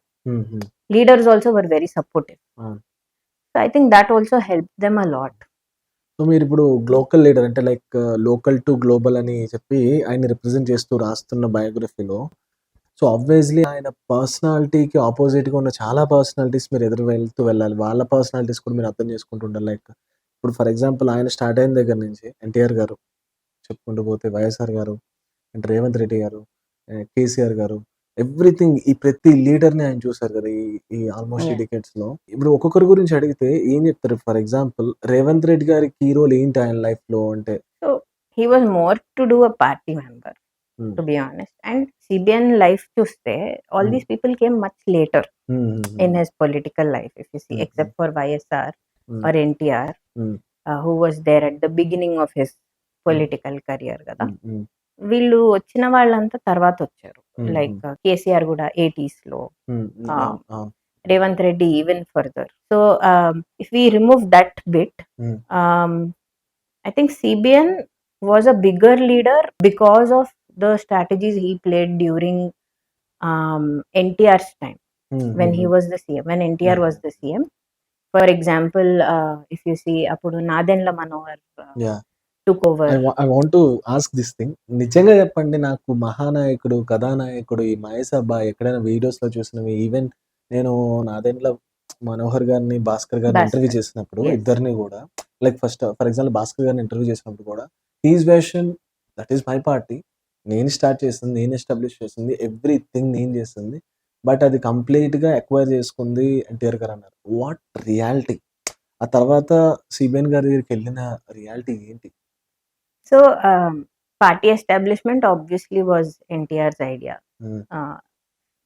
Leaders also were very supportive. So I think that also helped them a lot. So మీరు ఇప్పుడు glocal leader అంటే like local to global అని చెప్పి ఆయన represent చేస్తూ రాస్తున్న బయోగ్రఫీలో, so obviously ఆయన పర్సనాలిటీకి ఆపోజిట్గా ఉన్న చాలా పర్సనాలిటీస్ మీరు ఎదురు వెళ్ళాలి. వాళ్ళ పర్సనాలిటీస్ కూడా మీరు అర్థం చేసుకుంటుండాలి. లైక్ ఇప్పుడు ఫర్ ఎగ్జాంపుల్ ఆయన స్టార్ట్ అయిన దగ్గర నుంచి ఎన్టీఆర్ గారు చెప్పుకుంటూ పోతే, వైఎస్ఆర్ గారు అండ్ రేవంత్ రెడ్డి గారు, కేసీఆర్ గారు, ఎవ్రీథింగ్, ఈ ప్రతి లీడర్ని ఆయన చూసారు కదా ఈ ఆల్మోస్ట్ డికేట్స్ లో. ఇప్పుడు ఒక్కొక్కరి గురించి అడిగితే ఏం చెప్తారు? ఫర్ ఎగ్జాంపుల్ రేవంత్ రెడ్డి గారి కీ రోల్ ఏంటి ఆయన లైఫ్ లో అంటే? So he was more to do a party member, to be honest. And CBN life చూస్తే all these people came much later in his political life, if you see, except for YSR or NTR, who was there at the beginning of his political career కదా. వీళ్ళు వచ్చిన వాళ్ళంతా తర్వాత వచ్చారు. Hmm. Like KCR కూడా 80s లో, Revanth Reddy even further. So if we remove that bit, I think CBN was a bigger leader because of the strategies he played during NTR's time when he was the CM, when NTR was the CM. For example, if you see, అప్పుడు Nadendla Manohar took over. I want to ask this thing. నిజంగా చెప్పండి, నాకు మహానాయకుడు, కథానాయకుడు, ఈ మహేష్ అబ్బా ఎక్కడైనా videos లో చూసినవి, ఈవెన్ నేను నాదెండ్ల మనోహర్ గారిని, భాస్కర్ గారిని ఇంటర్వ్యూ చేసినప్పుడు, ఇద్దరిని కూడా, like first for example Bhaskar గారిని ఇంటర్వ్యూ చేసినప్పుడు కూడా, he's version that is my party, నేను స్టార్ట్ చేసింది, నేను ఎస్టాబ్లిష్ చేసింది, ఎవ్రీథింగ్ నేను చేసింది, బట్ అది కంప్లీట్ గా ఎక్వైర్ చేసుకుంది ఎన్టీఆర్ గారు అన్నారు. What reality? ఆ తర్వాత సిబిఎన్ గారి దగ్గరికి వెళ్ళిన రియాలిటీ ఏంటి? So party establishment obviously was NTR's idea.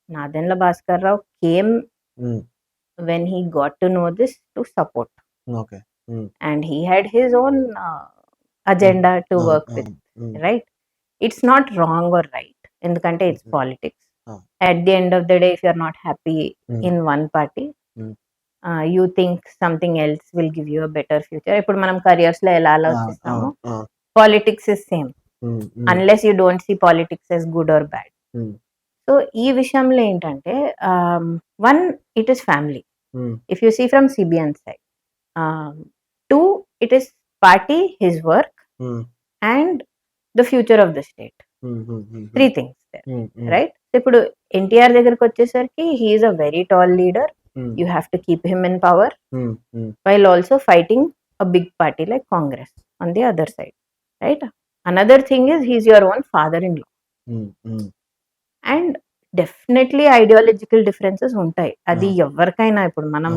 Nadendra Bhaskar Rao came when he got to know this to support. Okay. And he had his own agenda to work with, right? It's not wrong or right, ఎందుకంటే it's politics. At the end of the day, if you're not happy in one party, you think something else will give you a better future. ఇప్పుడు మనం careers లో ఎలా ఆలోచిస్తామో, politics is same, unless you don't see politics as good or bad. So ఈ విషయంలో ఏంటంటే, one, it is family. If you see from CBN side, two, it is party, his work, and the future of the state. Three things there, right? ఇప్పుడు ఎన్టీఆర్ దగ్గరికి వచ్చేసరికి he is a very tall leader. You have to keep him in power while also fighting a big party like Congress on the other side, right? Another thing is he's your own father-in-law. And definitely ideological differences ఉంటాయి. అది ఎవరికైనా, ఇప్పుడు మనం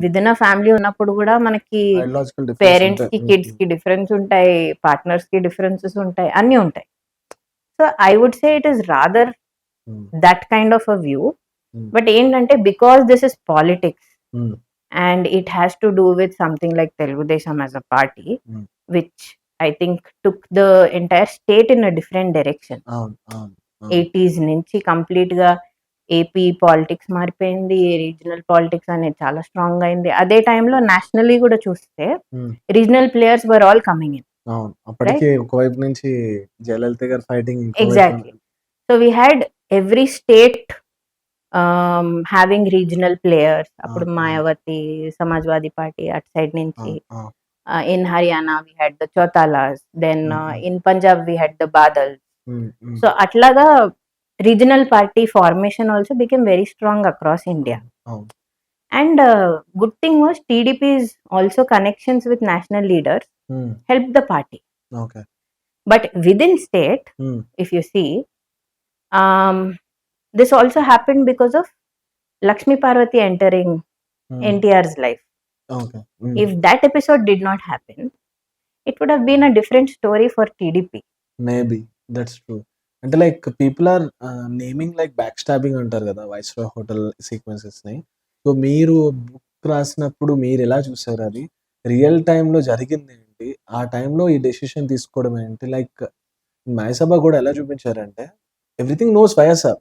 within a family ఉన్నప్పుడు కూడా మనకి parents కి, kids కి డిఫరెన్స్ ఉంటాయి, పార్ట్నర్స్ కి డిఫరెన్సెస్ ఉంటాయి, అన్ని ఉంటాయి. So I would say it is rather that kind of a view. But ఏంటంటే, because this is politics and it has to do with something like Telugu Desam as a party, which I think took the entire state in a different direction. 80s నుంచి complete గా AP politics మారిపోయింది, regional politics అనేది చాలా strong అయింది. అదే టైంలో nationally కూడా చూస్తే regional players were all coming in. ఒకవైపు నుంచి జయలలిత గారు fighting, exactly. So we had every state having regional players. అప్పుడు మాయావతి, సమాజ్వాదీ పార్టీ అటు సైడ్ నుంచి. In Haryana we had the Chautalas, then in Punjab we had the Badal. So అట్లాగా regional party formation also became very strong across India. And good thing was TDP's also connections with national leaders helped the party. Okay. But within state, if you see, this also happened because of Lakshmi Parvati entering NTR's life. Okay. If that episode did not happen, it would have been a different story for TDP. Maybe. That's true. అంటే like people are naming like back stabbing అంటారు కదా Viceroy hotel sequences ని. So మీరు book రాసినప్పుడు మీరు ఎలా చూసారు? అది రియల్ టైంలో జరిగింది ఏంటి? ఆ టైంలో ఈ డెసిషన్ తీసుకోవడం ఏంటి? లైక్ మహేసభ కూడా ఎలా చూపించారంటే, ఎవ్రీథింగ్ నోస్ వైఎస్ఆర్.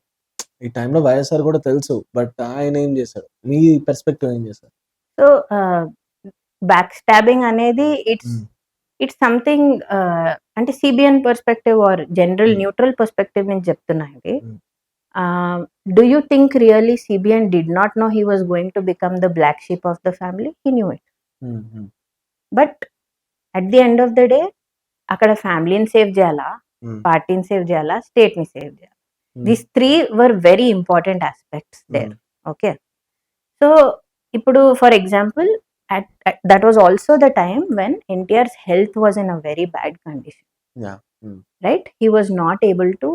ఈ టైంలో వైఎస్ఆర్ కూడా తెలుసు, బట్ ఆయన ఏం చేశారు? మీ పర్స్పెక్టివ్ ఏం చేశారు? సో బ్యాక్ స్టాబింగ్ అనేది ఇట్స్ సంథింగ్, అంటే CBN perspective or general neutral perspective నుంచి చెప్తున్నా అండి. Do you think really CBN did not know he was going to become the black sheep of the family? He knew it. But at the end of the day అక్కడ ఫ్యామిలీని save చేయాలా, పార్టీని save చేయాలా, స్టేట్ని save చేయాలా? These three were very important aspects there. Okay. So ఇప్పుడు for example, that was also the time when NTR's health was in a very bad condition. Right? He was not able to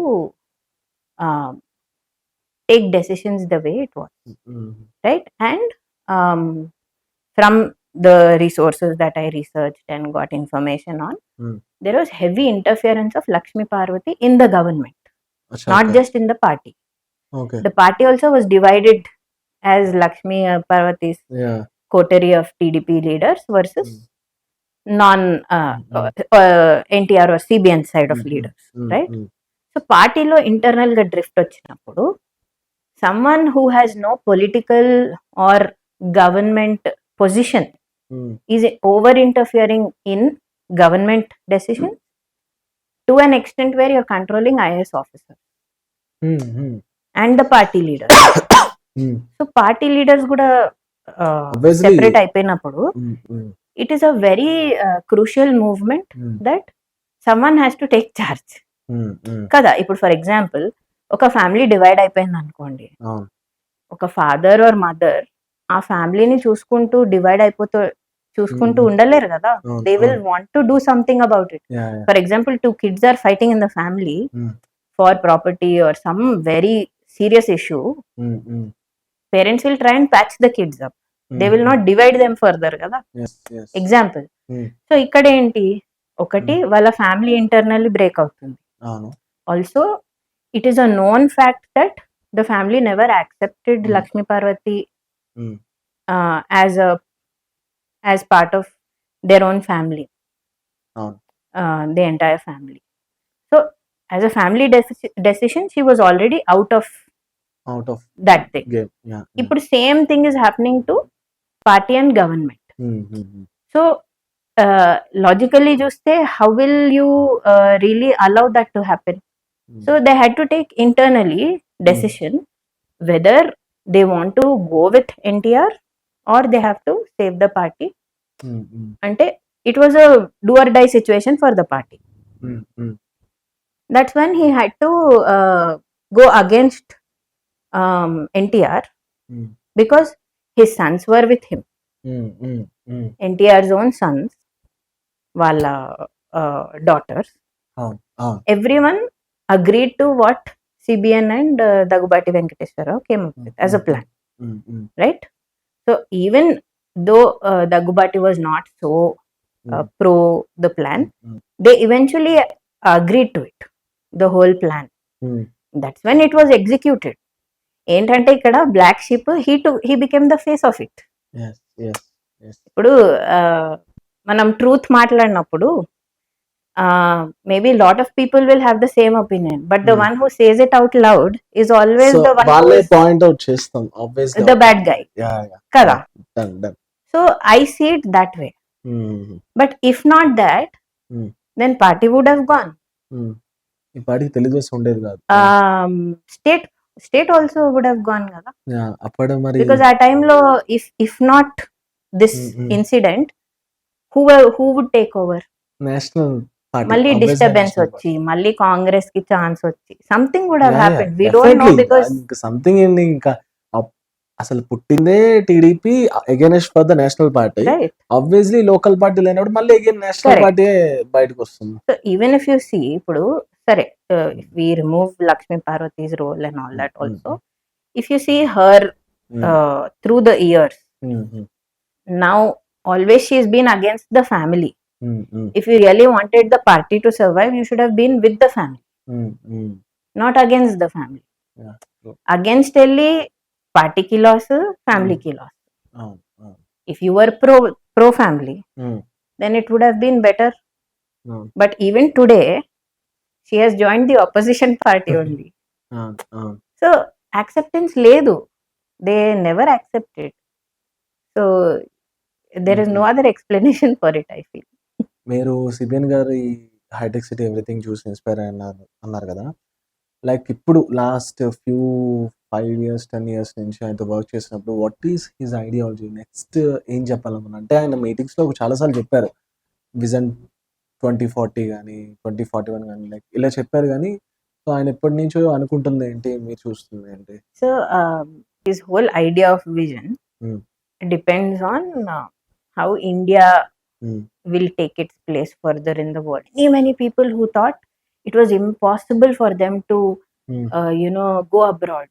take decisions the way it was. Right? And from the resources that I researched and got information on, there was heavy interference of Lakshmi Parvati in the government, not just in the party. Okay. The party also was divided as Lakshmi Parvati's coterie of TDP leaders versus non NTR or CBN side of leaders, right? So పార్టీలో internal గా drift వచ్చినప్పుడు someone who has no political or government position is over interfering in government decision to an extent where you're controlling IAS officer and the party leader. So party leaders కూడా Obviously. Separate అయిపోయినప్పుడు it is a very crucial movement that someone has to take charge కదా. ఇప్పుడు for example ఒక family divide అయిపోయింది అనుకోండి, ఒక father or mother ఆ ఫ్యామిలీని చూసుకుంటూ డివైడ్ చూసుకుంటూ ఉండలేరు కదా. They will want to do something about it. For example 2 kids are fighting in the family for property or some very serious issue. Parents will try and patch the kids up. They will not divide them further కదా. Example. So ఇక్కడ ఏంటి, ఒకటి వాళ్ళ family internally break అవుతుంది. Also it is a known fact that the family never accepted Lakshmi Parvathi as part of their own family, the entire family. So as a family decision she was already out of that thing. Ippudu same thing is happening to party and government. So logically చూస్తే how will you really allow that to happen? So they had to take internally decision whether they want to go with NTR or they have to save the party. Ante it was a do or die situation for the party. That's when he had to go against NTR because his sons were with him. NTR's own sons, wala daughters, everyone agreed to what CBN and Dagubati Venkateswara Rao came up with as a plan. Right? So even though Dagubati was not so pro the plan, they eventually agreed to it, the whole plan. That's when it was executed. ఏంటంటే ఇక్కడ black sheep he became the face of it. ఇప్పుడు మనం truth మాట్లాడినప్పుడు maybe lot of people will have the same opinion, but the one who says it out loud is always the one who is point out chestam, obviously the bad guy. Kada. Done. So I see it that way. But if not that, then party would have gone. ఈ పార్టీకి తెలుగుదేశం ఉండేది కాదు. State also would have gone kada. అప్పుడు మరి Because ఆ time లో if not this incident, who would take over? National party మళ్ళీ disturbance వచ్చి మళ్ళీ కాంగ్రెస్ కి ఛాన్స్ వచ్చి something would have happened. We don't know because something ఏంటి, ఇంకా అసలు పుట్టిందే TDP against for the national party. Obviously local party లేనప్పుడు మళ్ళీ అగైన్ నేషనల్ పార్టీ బయటకు వస్తుంది. So even if you see ఇప్పుడు సరే we remove Lakshmi Parvathi's role and all that also, if you see her through the years, now always she has been against the family. If you really wanted the party to survive, you should have been with the family, not against the family. Against elli party ki loss, family ki loss. If you were pro family, then it would have been better. But even today she has joined the opposition party only. So acceptance ledu, they never accepted. So there is no other explanation for it, I feel. మీరు CBN గారి hitech city everything చూసి inspire అన్నారు కదా. Like ఇప్పుడు last few 5 years 10 years నుంచి ఆయనతో work చేసినప్పుడు what is his ideology, next ఏం చెప్పాలనుకున్నా అంటే ఆయన మీటింగ్స్లో చాలాసార్లు చెప్పారు విజన్ 2040 కానీ 2041 కానీ లైక్ ఇలా చెప్పారు. కానీ సో ఆయన ఎప్పటి నుంచో అనుకుంటుంది ఏంటి, మీరు చూస్తుంది ఏంటి? So his whole idea of vision depends on how India will take its place further in the world. Many people who thought it was impossible for them to go abroad,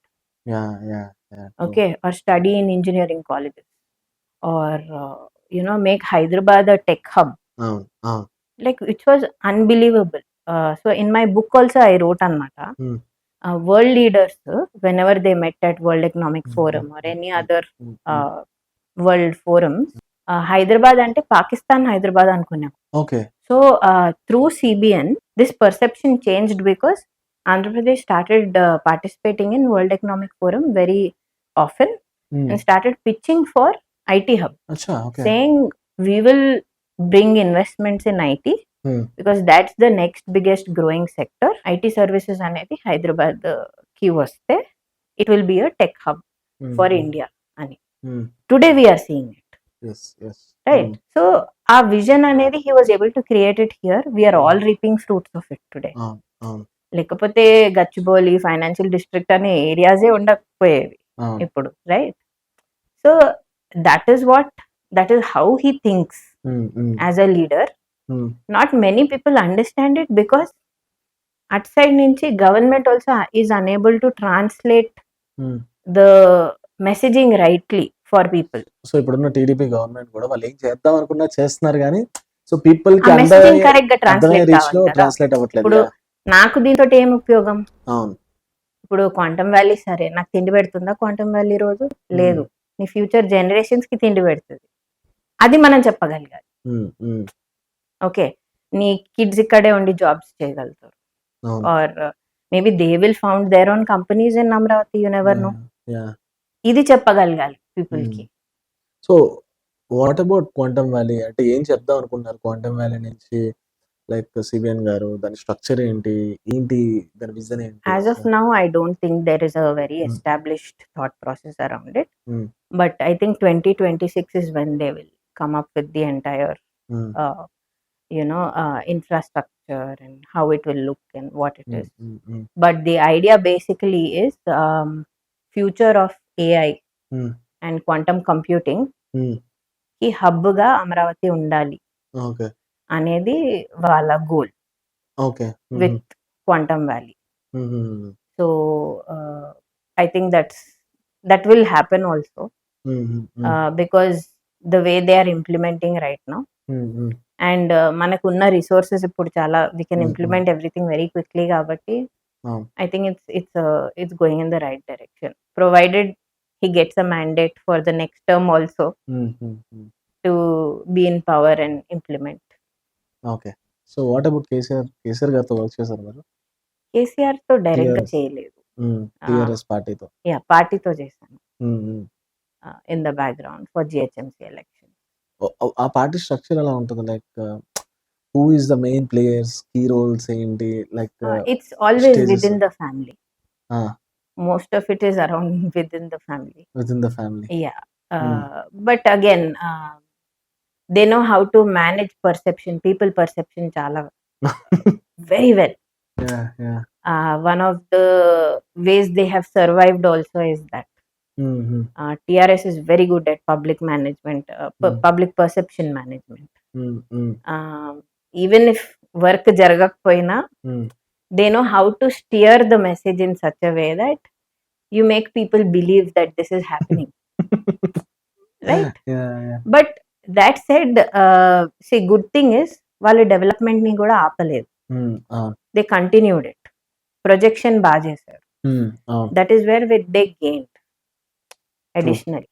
okay, or study in engineering colleges, or make Hyderabad a tech hub. Like it was unbelievable. So in my book also I wrote anamata, world leaders whenever they met at World Economic Forum or any other world forums, Hyderabad అంటే పాకిస్తాన్ హైదరాబాద్ అనుకున్నాం. Okay. So through CBN this perception changed because Andhra Pradesh started participating in World Economic Forum very often and started pitching for IT hub, Acha, okay. saying we will bring investments in IT because that's the next biggest growing sector. IT services అనేది హైదరాబాద్ కి వస్తే it will be a tech hub for India అని. Today we are seeing it. Yes. Right. So our vision అనేది he was able to create it here. We are all reaping fruits of it today. లేకపోతే Gachibowli financial district అనే ఏరియాసే ఉండకపోయేవి ఇప్పుడు, right? So that is how he thinks as a leader. Not many people understand it because at side నుంచి government also is unable to translate the messaging rightly for people. So ఇప్పుడున్న TDP government కూడా వాళ్ళు ఏం చేద్దాం అనుకున్నా చేస్తున్నారు కానీ so people కి మెసేజింగ్ కరెక్ట్ గా ట్రాన్స్లేట్ అవ్వట్లేదు. ఇప్పుడు నాకు దీంతో ఏం ఉపయోగం? ఇప్పుడు క్వాంటమ్ వ్యాలీ సరే నాకు తిండి పెడుతుందా? క్వాంటమ్ వ్యాలీ రోజు లేదు. నీ ఫ్యూచర్ జనరేషన్స్ కి తిండి పెడుతుంది, అది మనం చెప్పగలగాలి. ఓకే, నీ కిడ్స్ ఇక్కడే ఉండి జాబ్స్ చేయగలుగుతారు, or maybe they will found their own companies in Amaravati, you never know. ఇది చెప్పగలగాలి పీపుల్ కి. So what about quantum valley? అంటే ఏం చెప్దాం అనుకున్నారు క్వాంటమ్ వ్యాలీ నుంచి? లైక్ సిబిఎన్ గారు దాని స్ట్రక్చర్ ఏంటి దాని విజన్ ఏంటి? As of now, I don't think there is a very established thought process around it. But I think 2026 is when they will come up with the entire, infrastructure and how it will look and what it is. But the idea basically is future of AI and quantum computing ki hub ga Amaravati undali. Okay. అనేది వాళ్ళ goal with quantum valley. So I think that will happen also because the way they are implementing right now. And మనకున్న resources ఇప్పుడు చాలా, we can implement everything very quickly. కాబట్టి I think it's going in the right direction, provided he gets a mandate for the next term also to be in power and implement. Okay. So what about KCR గారితో work చేశారు మీరు? కేసీఆర్ తో direct గా చేయలేదు, TRS పార్టీతో. పార్టీతో చేశాను in the background for GHMC election. ఆ పార్టీ స్ట్రక్చర్ ఎలా ఉంటుంది? Like who is the main players, key roles ఏంటి? Like it's always within the family. Most of it is around within the family. Yeah, but again they know how to manage perception, people perception chala very well. One of the ways they have survived also is that TRS is very good at public management, public perception management. Even if work jaragakpoina, they know how to steer the message in such a way that you make people believe that this is happening. Right? But that said, see, good thing is వాళ్ళు development ని కూడా ఆపలేదు, they continued it. Projection బాగా చేశారు, that is where with they gained additional.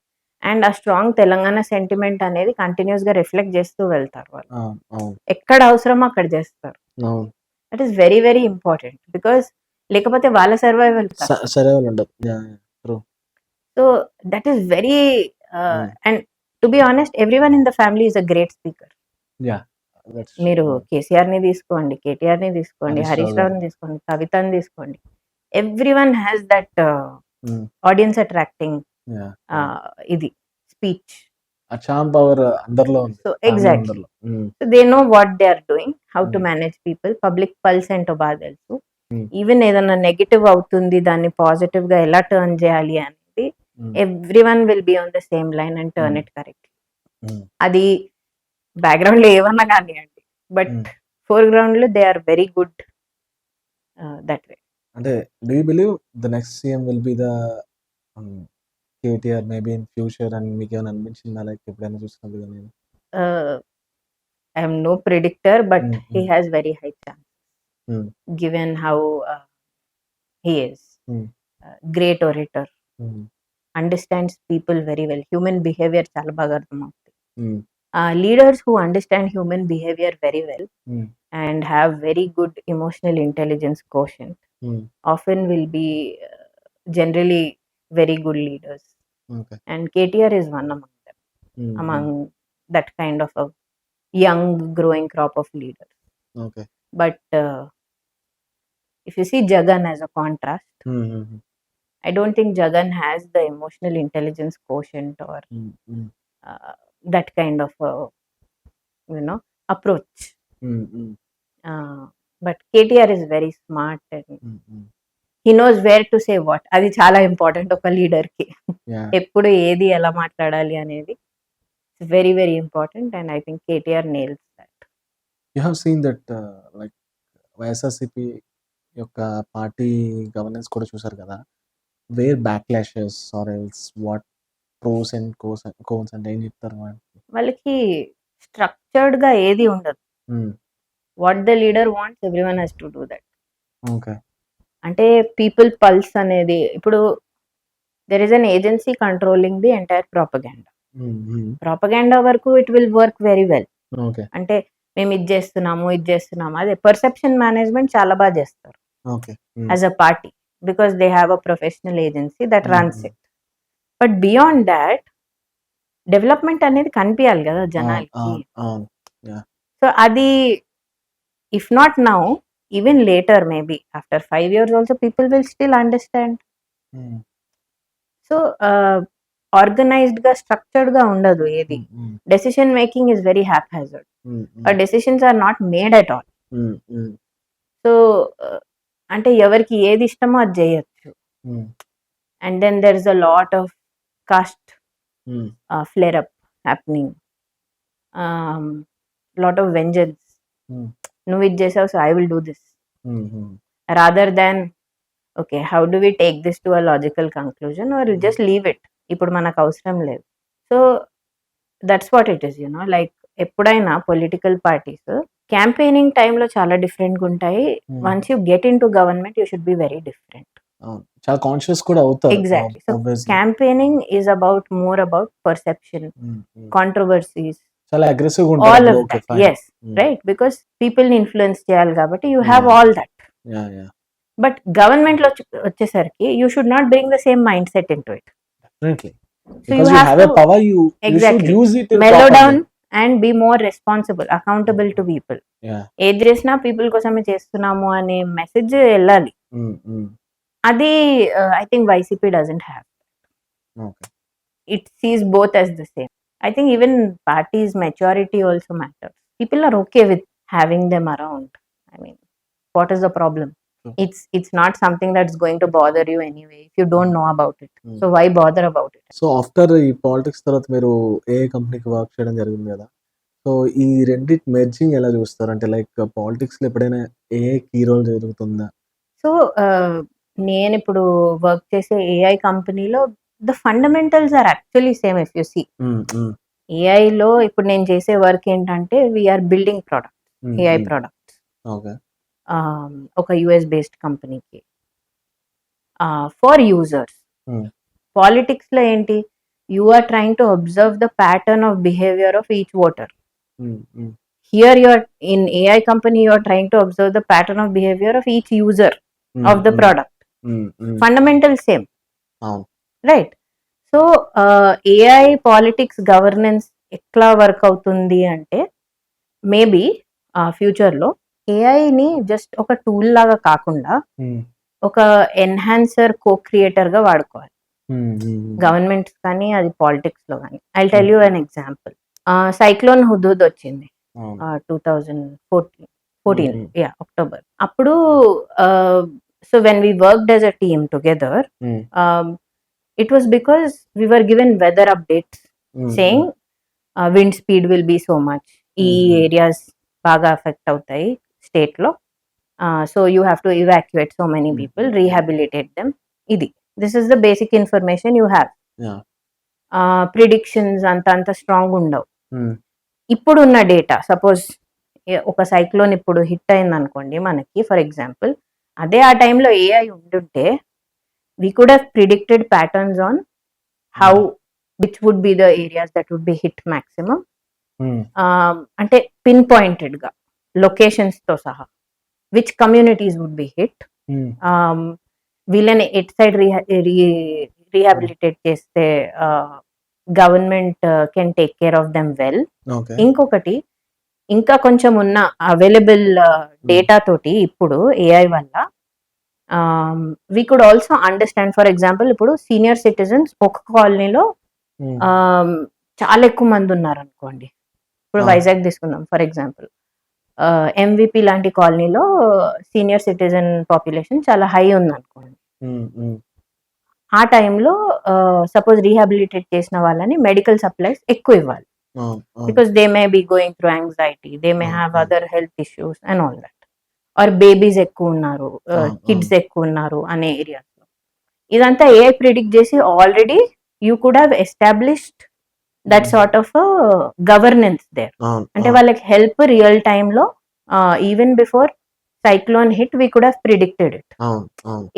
And ఆ strong Telangana sentiment అనేది continuous గా reflect చేస్తూ వెళ్తారు వాళ్ళు. ఎక్కడ అవసరమో అక్కడ చేస్తారు. That is very very important, because లేకపోతే వాళ్ళ సర్వైవల్ ఉండదు. So that is very and to be honest, everyone in the family is a great speaker. మీరు కేసీఆర్ ని తీసుకోండి, కేటీఆర్ ని తీసుకోండి, హరీష్ రావు ని తీసుకోండి, కవితని తీసుకోండి, everyone has that audience attracting ఇది speech. So exactly, so they know what they are doing, how to manage people. Public pulse ఏంటో బాగా తెలుసు. ఈవెన్ ఏదైనా నెగిటివ్ అవుతుంది, దాన్ని పాజిటివ్ గా ఎలా టర్న్ చేయాలి అనేది everyone will be on the same line and turn it correctly. అది బ్యాక్గ్రౌండ్ లో ఏమన్నా కానివ్వండి, బట్ ఫోర్గ్రౌండ్ లో they are very good that way. అంటే do you believe the next CM will be the KTR maybe in future అని మీకు ఏమైనా అనిపించిందా? లైక్ ఎప్పుడైనా చూసినప్పుడు కానీ? I am no predictor, but he has very high chance given how he is. Great orator, understands people very well, human behavior చాలా బాగా అర్థమవుతుంది. Leaders who understand human behavior very well and have very good emotional intelligence quotient often will be generally very good leaders, Okay. and KTR is one among them, among that kind of a young growing crop of leaders. Okay. But if you see Jagan as a contrast, I don't think Jagan has the emotional intelligence quotient or that kind of approach. But KTR is very smart and he knows where to say what. అది చాలా important ఒక leader కి. Yeah. ఎప్పుడు ఏది ఎలా మాట్లాడాలి అనేది very very important, and I think KTR nails that. You have seen that like YSRCP యొక్క పార్టీ గవర్నెన్స్ కూడా చూసారు కదా, where backlashes are else what pros and cons అంటే ఏం చెప్తారు వాళ్ళకి స్ట్రక్చర్డ్ గా ఏది ఉండదు. What the leader wants everyone has to do that. Okay. అంటే పీపుల్ పల్స్ అనేది ఇప్పుడు there is an agency controlling the entire propaganda వరకు it will work very well. Okay. అంటే మేము ఇది చేస్తున్నాము అదే పర్సెప్షన్ మేనేజ్మెంట్ చాలా బాగా చేస్తారు as a party, because they have a professional agency that runs it. But beyond that development అనేది కనిపించాలి కదా జనాలకి. సో అది if not now, even later maybe after 5 years also people will still understand. So organised గా structured గా ఉండదు ఏది. Decision making is very haphazard. Decisions are not made at all. So అంటే ఎవరికి ఏది ఇష్టమో అది చేయొచ్చు. And then there is a lot of caste flare up happening, lot of vengeance. నువ్వు ఇది చేసావు, so I will do this, rather than okay how do we take this to a logical conclusion or just leave it, ఇప్పుడు మనకు అవసరం లేదు. So that's what it is, you know. Like ఎప్పుడైనా political parties campaigning టైంలో చాలా డిఫరెంట్గా ఉంటాయి. Once you get in to government you should be very different. చాలా కాన్షియస్ కూడా అవుతారు. Exactly. So campaigning is about more about perception, controversies, చాలా aggressive గా ఆల్ ఉంటారు. Of that. Yes, right, because people ని ఇన్ఫ్లుయెన్స్ చేయాలి కాబట్టి you have all that. But government లో వచ్చేసరికి you should not bring the same mindset in to it. So you have a power, you should use it mellow down and be more responsible, accountable to people. ఏది చేసినా people కోసమే చేస్తున్నాము అనే message వెళ్ళాలి. అది I think YCP doesn't have. It Cs both as the same. I think even parties' maturity also matters. People are okay with having them around. I mean, what is the problem? It's not something that's going to bother you anyway if you don't know about it. So why bother about it? So after ఈ politics తర్వాత మీరు ఏ కంపెనీకి work చేయడం జరిగింది కదా, so ఈ రెండిటి merging ఎలా చూస్తారు? అంటే లైక్ పాలిటిక్స్ లో ఎప్పుడైనా ఏ కీ రోల్ జరుగుతుందా? సో నేను ఇప్పుడు వర్క్ చేసే ఏఐ కంపెనీలో the fundamentals are actually same. If you see ఏఐలో ఇప్పుడు నేను చేసే వర్క్ ఏంటంటే we're building products, AI products. ఒక యుఎస్ బేస్డ్ కంపెనీకి ఫర్ యూజర్స్. పాలిటిక్స్ లో ఏంటి, you are trying to observe the pattern of behaviour of each voter. Here you are in AI company, you are trying to observe the pattern of behaviour of each user of the product. Fundamental same, right? So AI politics governance ఎట్లా work అవుతుంది అంటే, maybe ఫ్యూచర్లో ఏఐని just ఒక tool లాగా కాకుండా ఒక enhancer, కో creator గా వాడుకోవాలి. గవర్నమెంట్స్ కానీ అది పాలిటిక్స్ లో కానీ. I tell you an example. Cyclone Hudhud వచ్చింది 2014 అక్టోబర్. అప్పుడు so when we worked as a team together, it was because we were given weather updates saying wind speed will be so much, ఈ areas బాగా affect అవుతాయి state లో, so you have to evacuate so many people, rehabilitate them. This is the basic information you have. Predictions అంత strong ఉండవు. ఇప్పుడున్న data, suppose ఒక cyclone ఇప్పుడు hit అయింది అనుకోండి మనకి, ఫర్ ఎగ్జాంపుల్, అదే ఆ టైంలో ఏఐ ఉండుంటే we could have predicted patterns on how, which would be the areas that would be hit maximum. అంటే పిన్ పాయింటెడ్ గా లొకేషన్స్ తో సహా which communities would be hit, వీళ్ళని ఎట్ సైడ్ రీహాబిలిటేట్ చేస్తే government can take care of them well. Okay. ఇంకొకటి ఇంకా కొంచెం ఉన్న అవైలబుల్ డేటా తోటి ఇప్పుడు ఏఐ వల్ల we could also understand. For example ఇప్పుడు సీనియర్ సిటిజన్స్ ఒక కాలనీలో చాలా ఎక్కువ మంది ఉన్నారు అనుకోండి. ఇప్పుడు వైజాగ్ తీసుకుందాం ఫర్ ఎగ్జాంపుల్. ఎంవిపి లాంటి కాలనీలో సీనియర్ సిటిజన్ పాపులేషన్ చాలా హై ఉంది అనుకోండి. ఆ టైంలో సపోజ్ రీహాబిలిటేట్ చేసిన వాళ్ళని మెడికల్ సప్లైస్ ఎక్కువ ఇవ్వాలి. Because they may be going through anxiety, they may have other health issues and all that. Or babies ఎక్కువ ఉన్నారు, కిడ్స్ ఎక్కువ ఉన్నారు అనే ఏరియాస్ లో. ఇదంతా ఏ ప్రిడిక్ట్ చేసి already you could have established that sort of governance there. అంటే వాళ్ళకి హెల్ప్ రియల్ టైమ్ లో even before cyclone hit, we could have predicted it.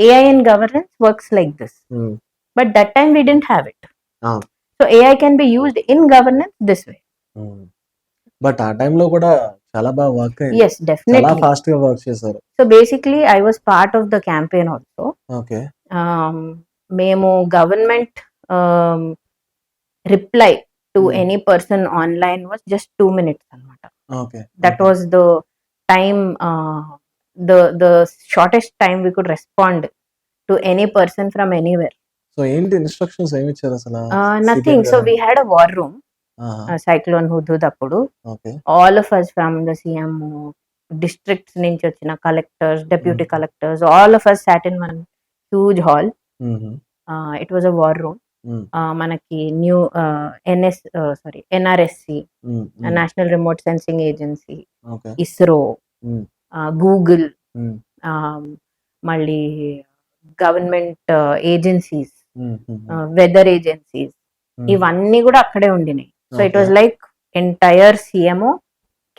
AI in governance works like this. But that time we didn't have it. So AI can be used in governance this way. But ఆ టైంలో కూడా చాలా బాగా work అయ్యింది. Yes, definitely. చాలా fast గా work చేశారు. So basically I was part of the campaign also. Okay. మేము government reply to any person online was just 2 minutes అన్నమాట. Okay. That was the time, the shortest time we could respond to any person from anywhere. So ఏంటి instructions ఏమి ఇచ్చారు అసలు? Nothing. So we had a war room. Cyclone Hudhud appudu. Okay. All of us from the CM districts నుంచి వచ్చిన collectors, deputy collectors, all of us sat in one huge hall. It was a war room. మనకి new NRSC, national remote sensing agency, ISRO, Google, మళ్ళీ government agencies, weather agencies, ఇవన్నీ కూడా అక్కడే ఉండినాయి. So it was like entire CMO,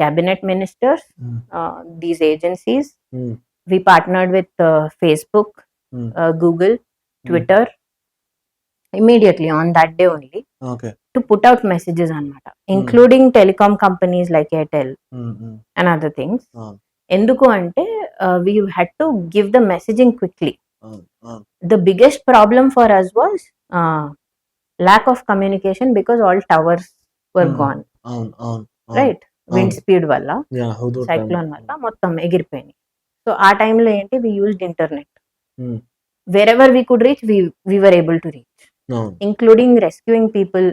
cabinet ministers, these agencies. We partnered with Facebook, Google, Twitter. Immediately on that day only, Okay. to put out messages anamata, including telecom companies like Airtel and other things. Enduku ante we had to give the messaging quickly. The biggest problem for us was lack of communication because all towers were gone. Right? Wind speed valla, cyclone valla mottam egiripoyini. So aa time lo enti we used internet. Wherever we could reach, we were able to reach. Including rescuing people,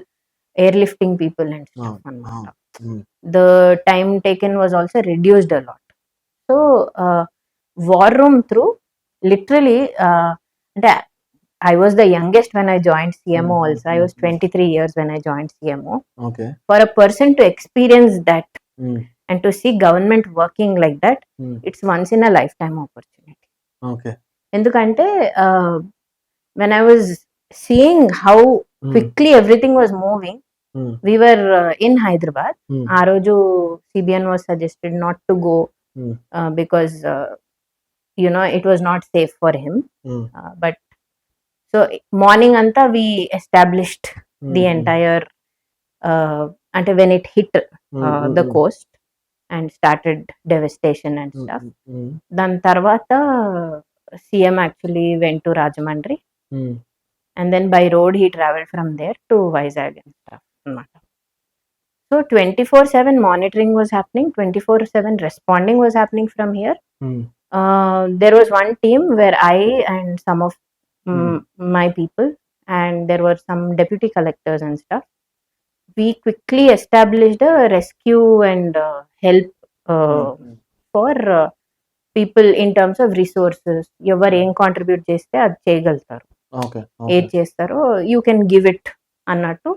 airlifting people and stuff. The time taken was also reduced a lot. So war room through, literally, I was the youngest when I joined CMO also. I was 23 years when I joined CMO. Okay. For a person to experience that and to see government working like that, it's once in a lifetime opportunity. Okay. Endukante when I was seeing how quickly everything was moving, we were in Hyderabad. Aa roju CBN was suggested not to go because it was not safe for him. But so morning anta we established the entire ante when it hit the coast and started devastation and stuff. Dan tarvata CM actually went to Rajahmundry. And then by road he traveled from there to Vizag and stuff. So 24/7 monitoring was happening, 24/7 responding was happening from here. There was one team where I and some of my people, and there were some deputy collectors and stuff. We quickly established a rescue and help for people in terms of resources. Evaru em contribute cheste adi cheyagaltaru. ఏది చేస్తారో you can give it అన్నట్టు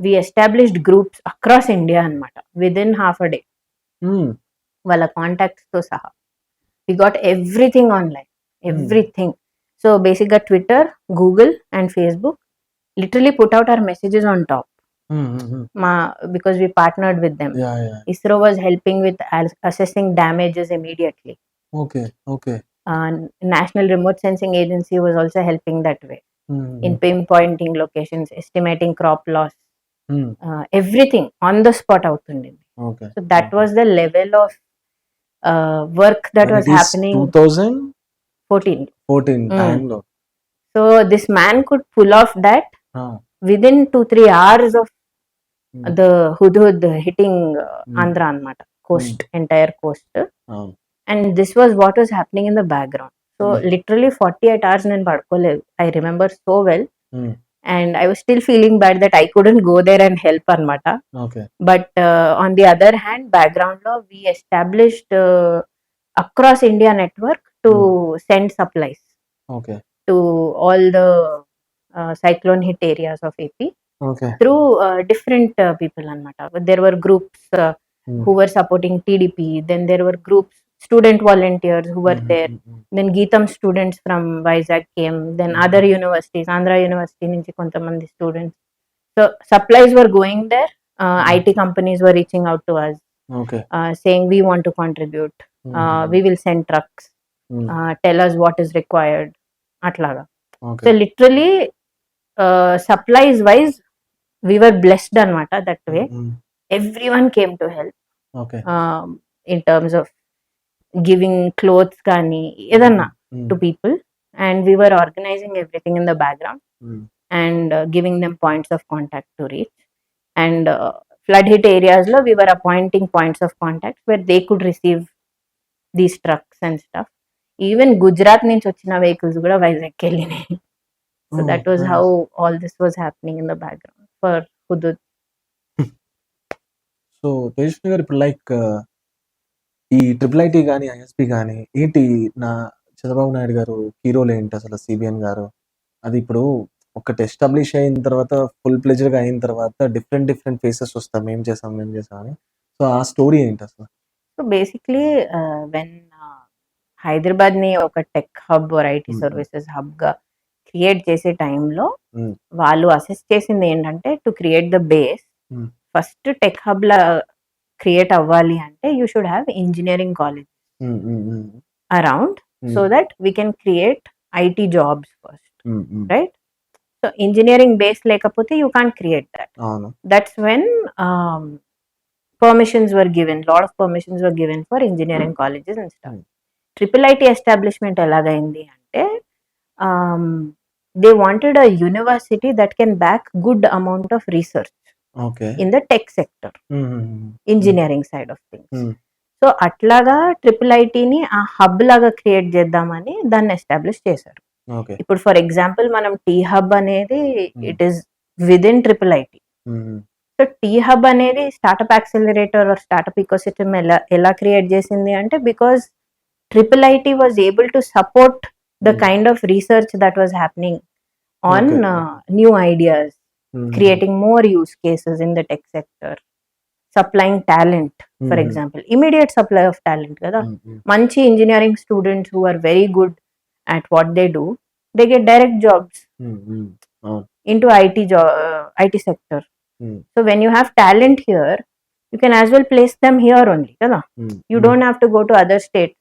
we established groups across India అనమాట within half a day వాళ్ళ contacts తో సహా. We got everything online, everything. So బేసిక్గా Twitter, Google and Facebook literally put out our messages on top because we partnered with them. ISRO was helping with assessing damages immediately. Okay. National Remote Sensing Agency was also helping that way in pinpointing locations, estimating crop loss, everything on the spot outundi. So that was the level of work that was happening. 2000 14. 14 Mm. టైంలో. So this man could pull off that ఆ! within 2-3 hours of హ్మ్. the Hudhud hitting Hmm. Andhra anamata, coast, entire coast. అవును. And this was what was happening in the background. So Hmm. literally 48 hours నేను పడుకోలేదు. I remember so well. హ్మ్. And I was still feeling bad that I couldn't go there and help anamata. Okay. But on the other hand, background lo we established across India network to send supplies okay. to all the cyclone hit areas of AP okay. through different people anamata. There were groups who were supporting TDP. Then there were groups, student volunteers who were there. Then Geetam students from Vizag came. Then other universities, Andhra University nunchi kontamandi students. So supplies were going there. IT companies were reaching out to us, okay. saying we want to contribute. We will send trucks. Tell us what is required. Atlaga. So okay. literally, supplies wise, we were blessed anamata that way. Everyone came to help okay. in terms of giving clothes కానీ ఏదన్నా to people, and we were organizing everything in the background and giving them points of contact to reach. And flood hit areas lo we were appointing points of contact where they could receive these trucks and stuff. Even Gujarat నుంచి వచ్చిన vehicles కూడా వైజాగ్ వెళ్ళినాయి. So that was how all this was happening in the background for Hudud. So Tejaswi garu ఇప్పుడు like ఈ triple IT కానీ ISP కానీ ఏంటి నా చంద్రబాబు నాయుడు గారు హీరోలు ఏంటి అసలు సిబిఎన్ గారు అది ఇప్పుడు ఒకటి ఎస్టాబ్లిష్ అయిన తర్వాత ఫుల్ ప్లెజర్గా అయిన తర్వాత డిఫరెంట్ ఫేసెస్ వస్తాం ఏం చేసాం అని సో ఆ స్టోరీ ఏంటి అసలు సో బేసిక్లీ వెన్ హైదరాబాద్ ని ఒక tech hub or IT services hub గా క్రియేట్ చేసే టైంలో వాళ్ళు అసెస్ చేసింది ఏంటంటే to create the base first tech hub లా క్రియేట్ అవ్వాలి అంటే you should have engineering college around so that we can create IT jobs first, right? So engineering base లేకపోతే you can't create that. That's when permissions were given, lot of permissions were given for engineering colleges and stuff. Triple IT establishment elagaindi ante they wanted a university that can back good amount of research in the tech sector, engineering side of things. So అట్లాగా triple ఐటీని ఆ hub లాగా create చేద్దామని దాన్ని establish చేశారు. ఇప్పుడు for example మనం T hub అనేది it is within triple IT. So T hub అనేది startup accelerator or startup ecosystem ఎలా క్రియేట్ చేసింది అంటే because triple IT was able to support the kind of research that was happening on new ideas, creating more use cases in the tech sector, supplying talent. For example immediate supply of talent కదా. మంచి engineering students who are very good at what they do, they get direct jobs into IT sector. So when you have talent here, you can as well place them here only, kada? You don't have to go to other state.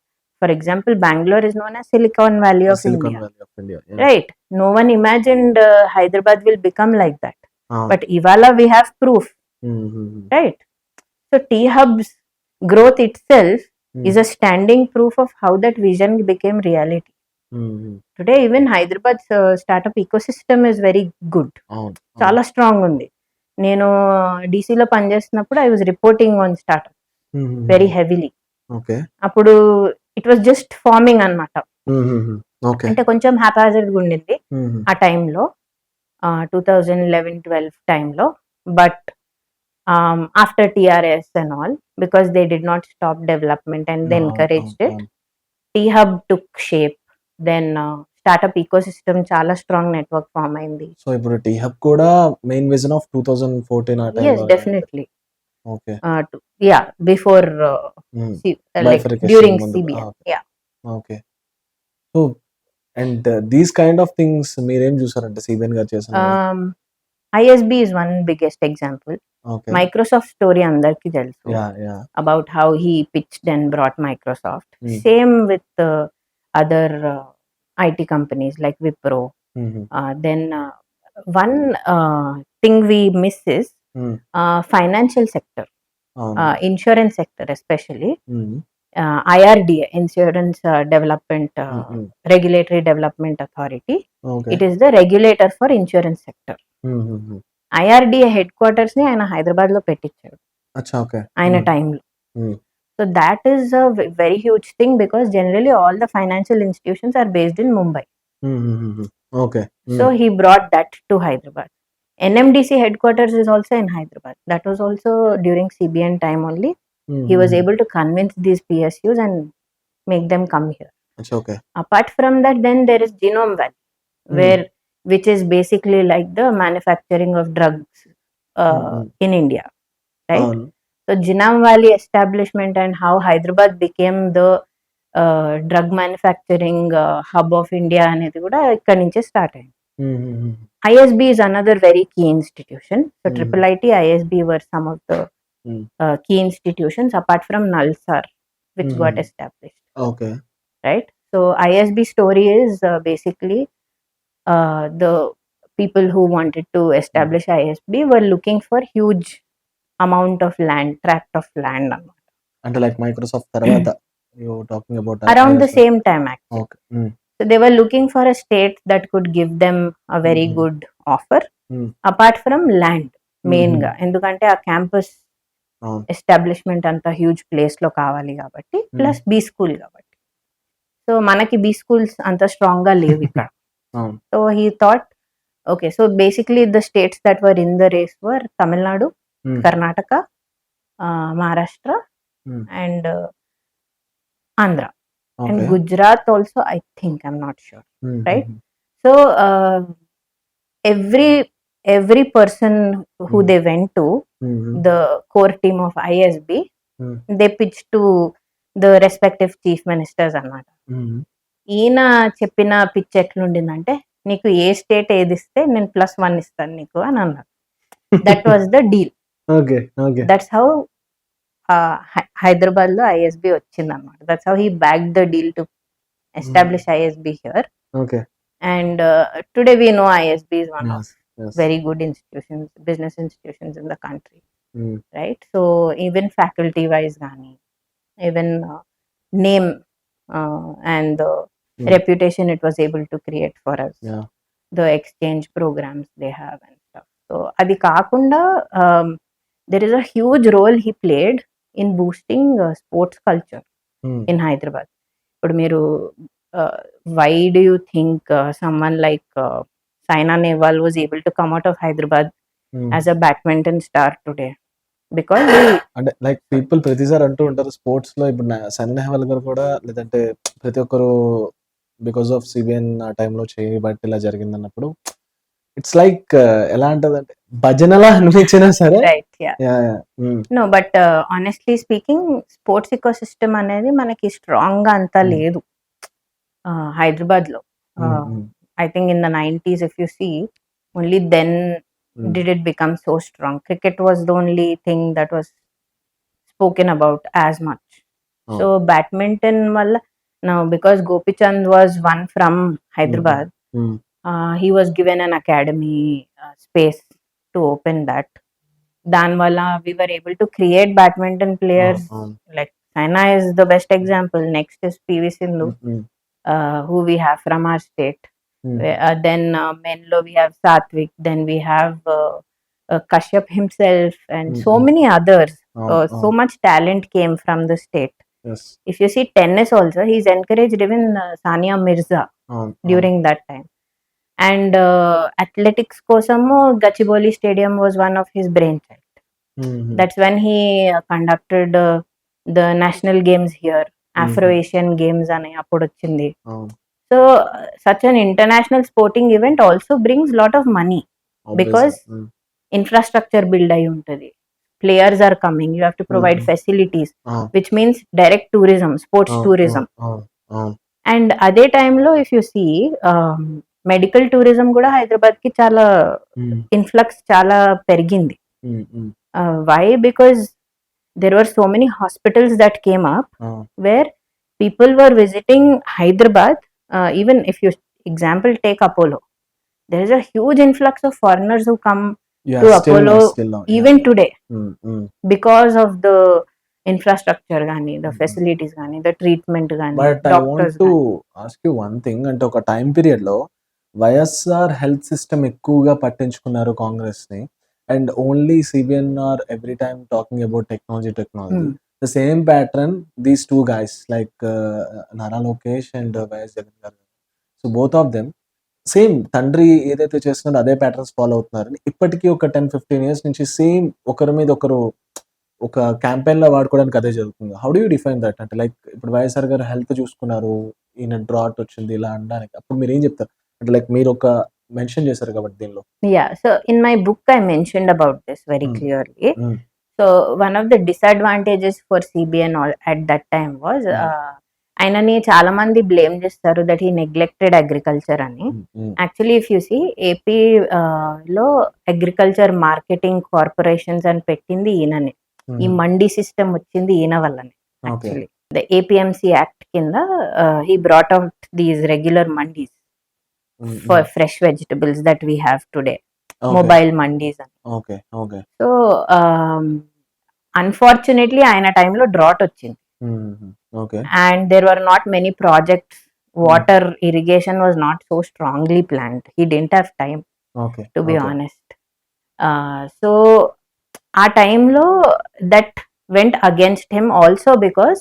For example, Bangalore is known as Silicon Valley of India. Yeah. Right? No one imagined Hyderabad will become like that. But Ivala we have proof. Right? So T-Hub's growth itself is a standing proof of how that vision became reality. Today even Hyderabad's startup ecosystem is very good. Chala strong undi. నేను డీసీలో పనిచేస్తున్నప్పుడు I was reporting on startup very heavily. అప్పుడు it was just forming అనమాట. అంటే కొంచెం హ్యాపాజర్డ్గా ఉండింది ఆ టైంలో, 2011-12 టైంలో. But after TRS and all, because they did not stop development and they encouraged it, T hub took shape. Then startup ecosystem చాలా స్ట్రాంగ్ నెట్వర్క్ ఫామ్ అయింది. సో ఇప్పుడు టీ హబ్ కూడా మెయిన్ విజన్ ఆఫ్ 2014 ఆ టైంలో. yes definitely. Okay. Yeah, before like during CBN. Yeah. Okay. So and these kind of things మీరేం చూసారంటే CBN గారు చేసిన ISB is one biggest example. Okay. Microsoft story andarki telusu. Yeah. About how he pitched and brought Microsoft. Same with other IT companies like Wipro. Then one thing we miss is financial sector, insurance sector especially. IRDA, Insurance Development Mm-hmm. Regulatory Development Authority. Okay. It is the regulator for insurance sector. Mm-hmm. IRDA head quarters ని ఆయన హైదరాబాద్ లో పెట్టించాడు Acha, okay. ఆయన టైంలో. Mm. So that is a very huge thing because generally all the financial institutions are based in Mumbai. Mm-hmm. Okay. So he brought that to Hyderabad. NMDC headquarters is also in Hyderabad. That was also during CBN time only. He was able to convince these PSUs and make them come here. Acha, okay. Apart from that, then there is Genome Valley, which is basically like the manufacturing of drugs in India, right? So Genome Valley establishment and how Hyderabad became the drug manufacturing hub of India అనేది కూడా ఇక్కడ నుంచే start అయింది. Mm-hmm. ISB is another very key institution. So Triple IT, ISB were some of the key institutions apart from Nalsar, which got established. Okay. Right? So ISB story is basically the people who wanted to establish ISB were looking for huge amount of land, tract of land. అంటే like Microsoft తర్వాత you talking about Around the same time actually. Okay. So they were looking for a state that could give them a very good offer apart from land main గా. ఎందుకంటే ఆ campus establishment అంత huge place లో కావాలి కాబట్టి, plus B school కాబట్టి. So మనకి B schools అంత స్ట్రాంగ్ గా లేవు ఇక్కడ. So he thought okay, so basically the states that were in the race were Tamil Nadu, Karnataka, Maharashtra and Andhra. And Gujarat also, I think, I'm not sure, right? So every person who they went to, the core team of ISB, they pitched to the respective chief ministers అన్నమాట. ఈయన చెప్పిన pitch ఎట్లుండిందంటే, నీకు ఏ state ఏది ఇస్తే నేను +1 ఇస్తాను నీకు అని అన్నారు. That was the deal. That's how Hyderabad లో ఐఎస్బి వచ్చింది అనమాట. That's how he back the deal to establish ISB here. And today we know ISB is one of very good institutions, business institutions in the country, right? So even faculty wise gani, even name and the reputation it was able to create for us, the exchange programs they have and stuff. So adi kaakunda there is a huge role he played in boosting sports culture in Hyderabad. Ipudu meeru why do you think someone like Saina Nehwal was able to come out of Hyderabad as a badminton star today? Because అంటే like people ప్రతిసారి అంటూ ఉంటారు sports లో, ఇప్పుడు సైనా నెహ్వాల్ గారు కూడా, లేదంటే ప్రతి ఒక్కరు బికాస్ ఆఫ్ సిబిఎన్ ఆ టైంలో చేయబట్టి ఇలా జరిగింది అన్నప్పుడు ఇట్స్ లైక్ ఎలా అంటదంటే భజనలా అనిపించినా సరే. No but honestly speaking sports ecosystem అనేది మనకి స్ట్రాంగ్ గా అంతా లేదు హైదరాబాద్ లో. I think in the 90s, if you see, only then did it become so strong. Cricket was the only thing that was spoken about as much. So badminton, now because Gopi Chand was one from Hyderabad, he was given an academy space to open that. Danwala, we were able to create badminton players. Like Saina is the best example. Next is PV Sindhu, who we have from our state. Then men lo we have Satvik, then we have Kashyap himself and so many others. So much talent came from the state. If you see tennis also, he's encouraged even Sania Mirza during that time. And athletics kosamu Gachibowli Stadium was one of his brainchild. That's when he conducted the national games here, Afro-Asian Games ane appudu ochindi. So such an international sporting event also brings lot of money. Obviously. Because infrastructure build ayi untadi, players are coming, you have to provide facilities, which means direct tourism, sports tourism. And అదే టైంలో if you see medical tourism కూడా హైదరాబాద్ కి చాలా influx చాలా పెరిగింది. Why? Because there were so many hospitals that came up where people were visiting Hyderabad. Even if you example take Apollo, there is a huge influx of foreigners who come to Apollo even today because of the infrastructure గాని, the facilities గాని, the treatment గాని, but I want doctors to గాని. Ask you one thing. అంటే ఒక time పీరియడ్‌లో YSR health system ఎక్కువగా పట్టించుకున్నారు కాంగ్రెస్‌ని. And only CBN are every time talking about technology. Hmm. The same pattern these 2 guys like Nara Lokesh and YS Jagan garu. So both of them same తండ్రి ఏదైతే చేస్తున్నారో అదే ప్యాటర్న్స్ ఫాలో అవుతున్నారని ఇప్పటికి ఒక 10, 15 ఇయర్స్ నుంచి సేమ్ ఒకరి మీద ఒకరు ఒక క్యాంపెయిన్‌లా వాడుకోవడానికి అదే జరుగుతుంది. How do you define that? అంటే లైక్ ఇప్పుడు వైఎస్ఆర్ గారు హెల్త్ చూసుకున్నారు. ఈయన డ్రాట్ వచ్చింది ఇలా అనడానికి. అప్పుడు మీరేం చెప్తారు? అంటే లైక్ మీరొక మెన్షన్ చేశారు కాబట్టి దీనిలో. Yeah. So in my book, I mentioned about this very హ్మ్. clearly. హ్మ్. So one of the disadvantages for CBN at that time was ఆయనని చాలా మంది బ్లేమ్ చేస్తారు దట్ హీ నెగ్లెక్టెడ్ అగ్రికల్చర్ అని. Hmm. Hmm. Actually if you see AP లో agriculture marketing corporations అని పెట్టింది ఈయననే. ఈ హ్మ్. మండీ సిస్టమ్ వచ్చింది ఈయన వల్లనే okay. Actually. The APMC act కింద he brought out these regular mandis hmm. for hmm. fresh vegetables that we have today, okay. mobile mandis అని. ఓకే. ఓకే. సో అన్ఫార్చునేట్లీ ఆయన టైంలో డ్రాట్ వచ్చింది హుహుహు. Okay. And there were not many projects. Hmm. Water irrigation was not so strongly planned. He didn't have time okay. To be okay. Honest. So ఆ టైంలో that went against him also because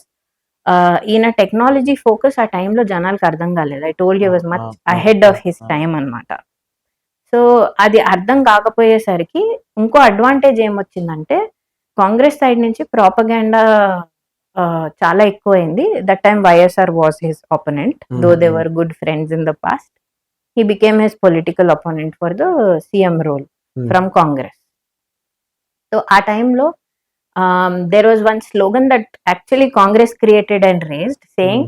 ఈయన technology focus ఆ టైంలో జనాలకు అర్థం కాలేదు. I told you was ah! Much ah! Ahead ah! Of his ah! Time అన్నమాట. So అది అర్థం కాకపోయేసరికి ఇంకో అడ్వాంటేజ్ ఏమొచ్చిందంటే కాంగ్రెస్ సైడ్ నుంచి ప్రాపగాండా చాలా ఎక్కువైంది. That time YSR was his opponent though they hmm. Were good friends in the past. He became his political opponent for the CM role hmm. From Congress. So ఆ టైంలో there was one slogan that actually Congress created and raised, saying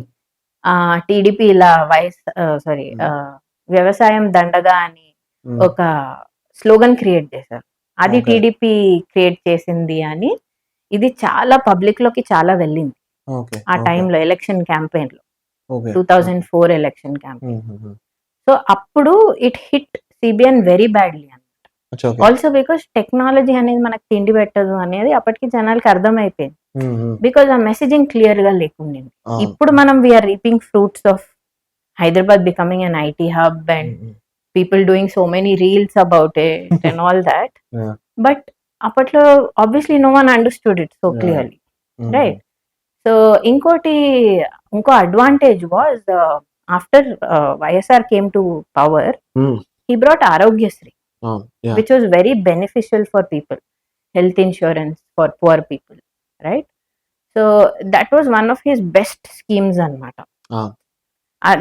హ్మ్. TDP ఇలా sorry హ్మ్. వ్యవసాయం దండగా అని హ్మ్. ఒక స్లోగన్ క్రియేట్ చేశారు. అది ఓకే. టీడీపీ క్రియేట్ చేసింది అని. ఇది చాలా పబ్లిక్ లోకి చాలా వెళ్ళింది ఓకే. ఆ ఓకే. టైంలో ఎలక్షన్ క్యాంపెయిన్ లో, ఓకే. ఓకే. 2004 election campaign. హుహుహు. సో అప్పుడు it hit CBN very badly అని. అచ్చా! ఓకే. ఆల్సో బికాస్ టెక్నాలజీ అనేది మనకు తిండి పెట్టదు అనేది అప్పటికి జనాలకి అర్థమైపోయింది. హ్మ్. హ్మ్. బికాస్ ఆ మెసేజింగ్ క్లియర్ గా లేకుండింది. అవును. ఇప్పుడు మనం we're reaping fruits of Hyderabad becoming an IT hub and hmm. Hmm. people doing so many reels about it and all that. Yeah! But apatlo obviously no one understood it so yeah! clearly, హుహు. right? So ఇంకో advantage was after YSR came to power, హ్మ్. he brought Arogyasri, అవును. Yeah! which was very beneficial for people, health insurance for poor people, right? So that was one of his best schemes అన్నమాట. ఆ!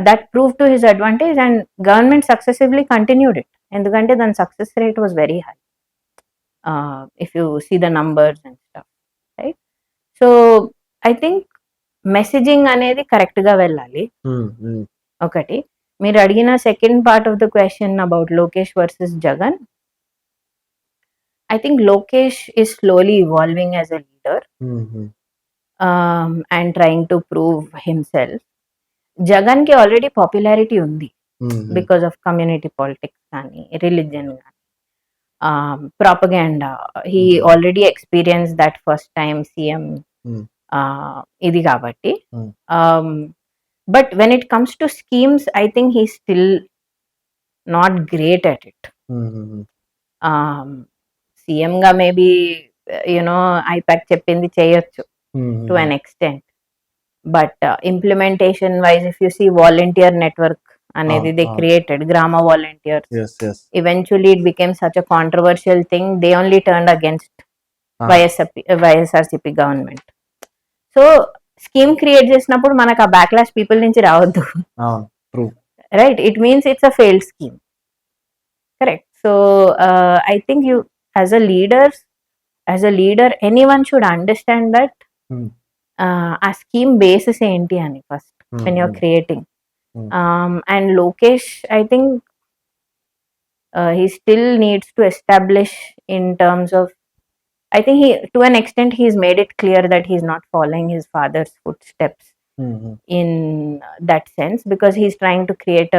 That proved to his advantage and government successively continued it. ఎందుకంటే దాని success rate was very high if you see the numbers and stuff, right? So I think messaging అనేది correct గా వెళ్ళాలి hmm. Hmm. ఒకటి. మీరు అడిగిన second part of the question about Lokesh versus Jagan, I think Lokesh is slowly evolving as a leader హుహు. And trying to prove himself. Jagan కి already popularity ఉంది హుహు. బికాస్ ఆఫ్ కమ్యూనిటీ పాలిటిక్స్ కానీ రిలీజియన్ కానీ ప్రాపగాండా. హీ హ్మ్. Already experience that first time CM hmm. ఇది కాబట్టి. Hmm. But when it comes to schemes I think he still not great at it. హుహుహు. CM గా maybe you know IPAC చెప్పింది చేయొచ్చు to హుహుహు. An extent. But implementation wise if you see volunteer network అనేది అవును. They అవును. Created గ్రామ volunteers. Yes. Yes. Eventually it became such a controversial thing, they only turned against ఆ! YSRCP government. So scheme create చేసినప్పుడు మనకు ఆ backlash people నుంచి రావద్దు, అవును. True. Right? It means it's a failed scheme, correct? So I think you as a leader anyone should understand that హ్మ్. ఆ scheme basis ఏంటి అని ఫస్ట్ హ్మ్. వెన్ యూఆర్ హ్మ్. క్రియేటింగ్. హ్మ్. And Lokesh I think he still needs to establish in terms of, I think he to an extent he's made it clear that he's not following his father's footsteps హుహు. in that sense, because he's trying to create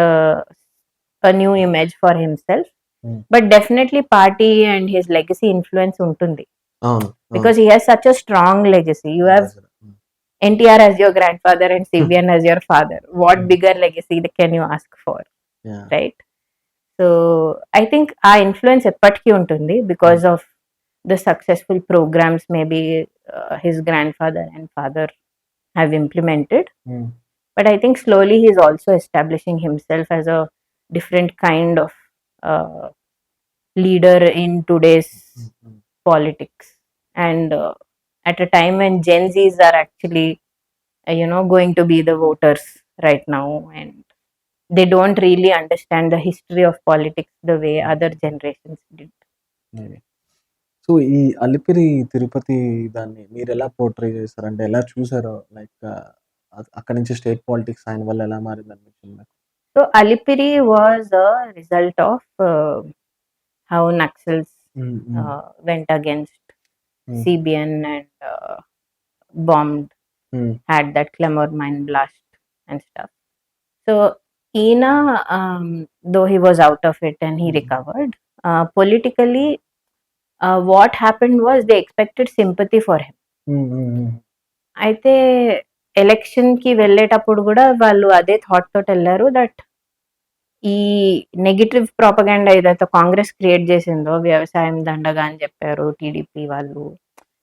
a new image for himself. హ్మ్. But definitely party and his legacy influence ఉంటుంది. అవును. because he has such a strong legacy. You have Mm. NTR as your grandfather and CBN as your father. What bigger legacy can you ask for, Yeah. right? So I think ఆ influence ఎప్పటికీ ఉంటుంది because of the successful programs maybe his grandfather and father have implemented. Mm. But I think slowly he's also establishing himself as a different kind of uh, leader in today's Mm. politics. And at a time when Gen Zs are actually going to be the voters right now, and they don't really understand the history of politics the way other generations did. Maybe. So ఈ అలిపిరి తిరుపతి దాన్ని మీరెలా portray చేశారు? అంటే ఎలా చూసారో like అక్కడి నుంచి state politics ఆయన వల్ల ఎలా మారిందనిపించింది మీకు? So Alipiri was a result of how Naxals హ్మ్. హ్మ్. went against Hmm. CBN and bombed, Hmm. had that Clemor mine blast and stuff. So Ina, though he was out of it and he recovered, politically, what happened was they expected sympathy for him. హ్మ్. హ్మ్. హ్మ్. అయితే election కి వెళ్ళేటప్పుడు కూడా వాళ్ళు అదే thought తోటి వెళ్ళారు దట్ ఈ నెగిటివ్ ప్రాపగాండా ఏదైతే కాంగ్రెస్ క్రియేట్ చేసిందో వ్యవసాయం దండగా అని చెప్పారు టీడీపీ వాళ్ళు,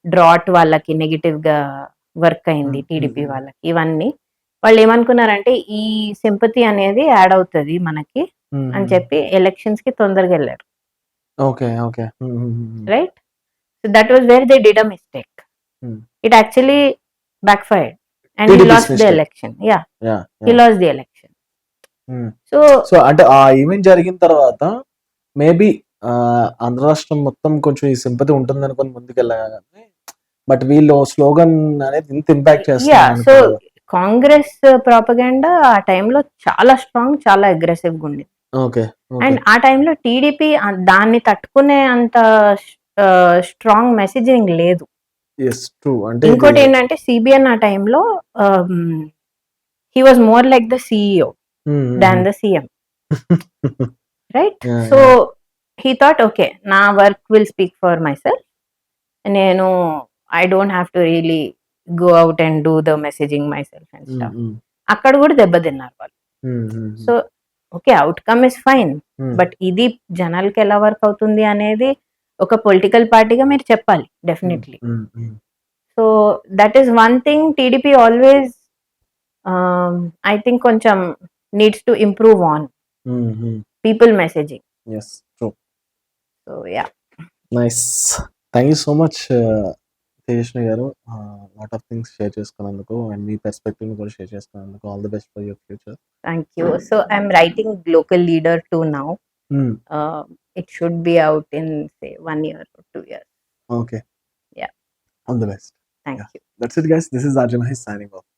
డ్రాట్ వాళ్ళకి నెగిటివ్ గా వర్క్ అయింది టీడీపీ వాళ్ళకి, ఇవన్నీ వాళ్ళు ఏమనుకున్నారంటే ఈ సింపతి అనేది యాడ్ అవుతుంది మనకి అని చెప్పి ఎలక్షన్స్ కి తొందరగా వెళ్ళారు. ఓకే. ఓకే. హ్మ్. హ్మ్. హ్మ్. Right, so that was where they did a mistake. Hmm. It actually backfired and he TDP's lost the mistake. election. Yeah, yeah! he yeah! lost the election. హ్మ్. So సో అంటే ఆ event జరిగిన తర్వాత maybe Andhra రాష్ట్రం మొత్తం కొంచెం ఈ sympathy ఉంటుందనుకోని ముందుకెళ్ళగా గాని, బట్ వీళ్ళు స్లోగన్ అనేది ఇంత ఇంపాక్ట్ yeah, చేస్తుందని so అనుకోలేదు. కాంగ్రెస్ ప్రాపగాండా ఆ టైంలో చాలా స్ట్రాంగ్, చాలా అగ్రెసివ్ గా ఉంది. ఓకే. ఓకే. అండ్ ఆ టైంలో టీడీపీ దాన్ని తట్టుకునే అంత స్ట్రాంగ్ మెసేజింగ్ లేదు. యెస్. ట్రూ. అంటే ఇంకోటి ఇది ఏంటంటే సిబిఎన్ ఆ టైంలో he was more like the CEO hmm. Than hmm. The CM, right? Yeah! So yeah! He thought okay, నా work will speak for myself, నేను I don't have to really go out and do the messaging myself and hmm. Stuff. Hmm. అక్కడ కూడా దెబ్బతిన్నారు వాళ్ళు. Hmm. Hmm. So okay, outcome is fine, హ్మ్. But ఇది జనాలకి ఎలా work అవుతుంది అనేది ఒక పొలిటికల్ పార్టీగా మీరు చెప్పాలి హ్మ్. డెఫినెట్లీ. హ్మ్. Hmm. So that is one thing TDP always I think కొంచెం నీడ్స్ టు ఇంప్రూవ్ ఆన్ హ్మ్. హ్మ్. People messaging. Yes. True. So yeah, nice. Thank you so much Tejaswini గారు. లాట్ ఆఫ్ థింగ్స్ షేర్ చేసుకున్నందుకు అండ్ మీ పర్స్పెక్టివ్‌ని కూడా share చేసుకున్నందుకు. All the best for your future. Thank you. So I'm writing local leader 2 now. హ్మ్. It should be out in say 1 year or 2 years. Okay. Yeah. All the best. Thank yeah! you. That's it guys. This is RJ Mahesh signing off.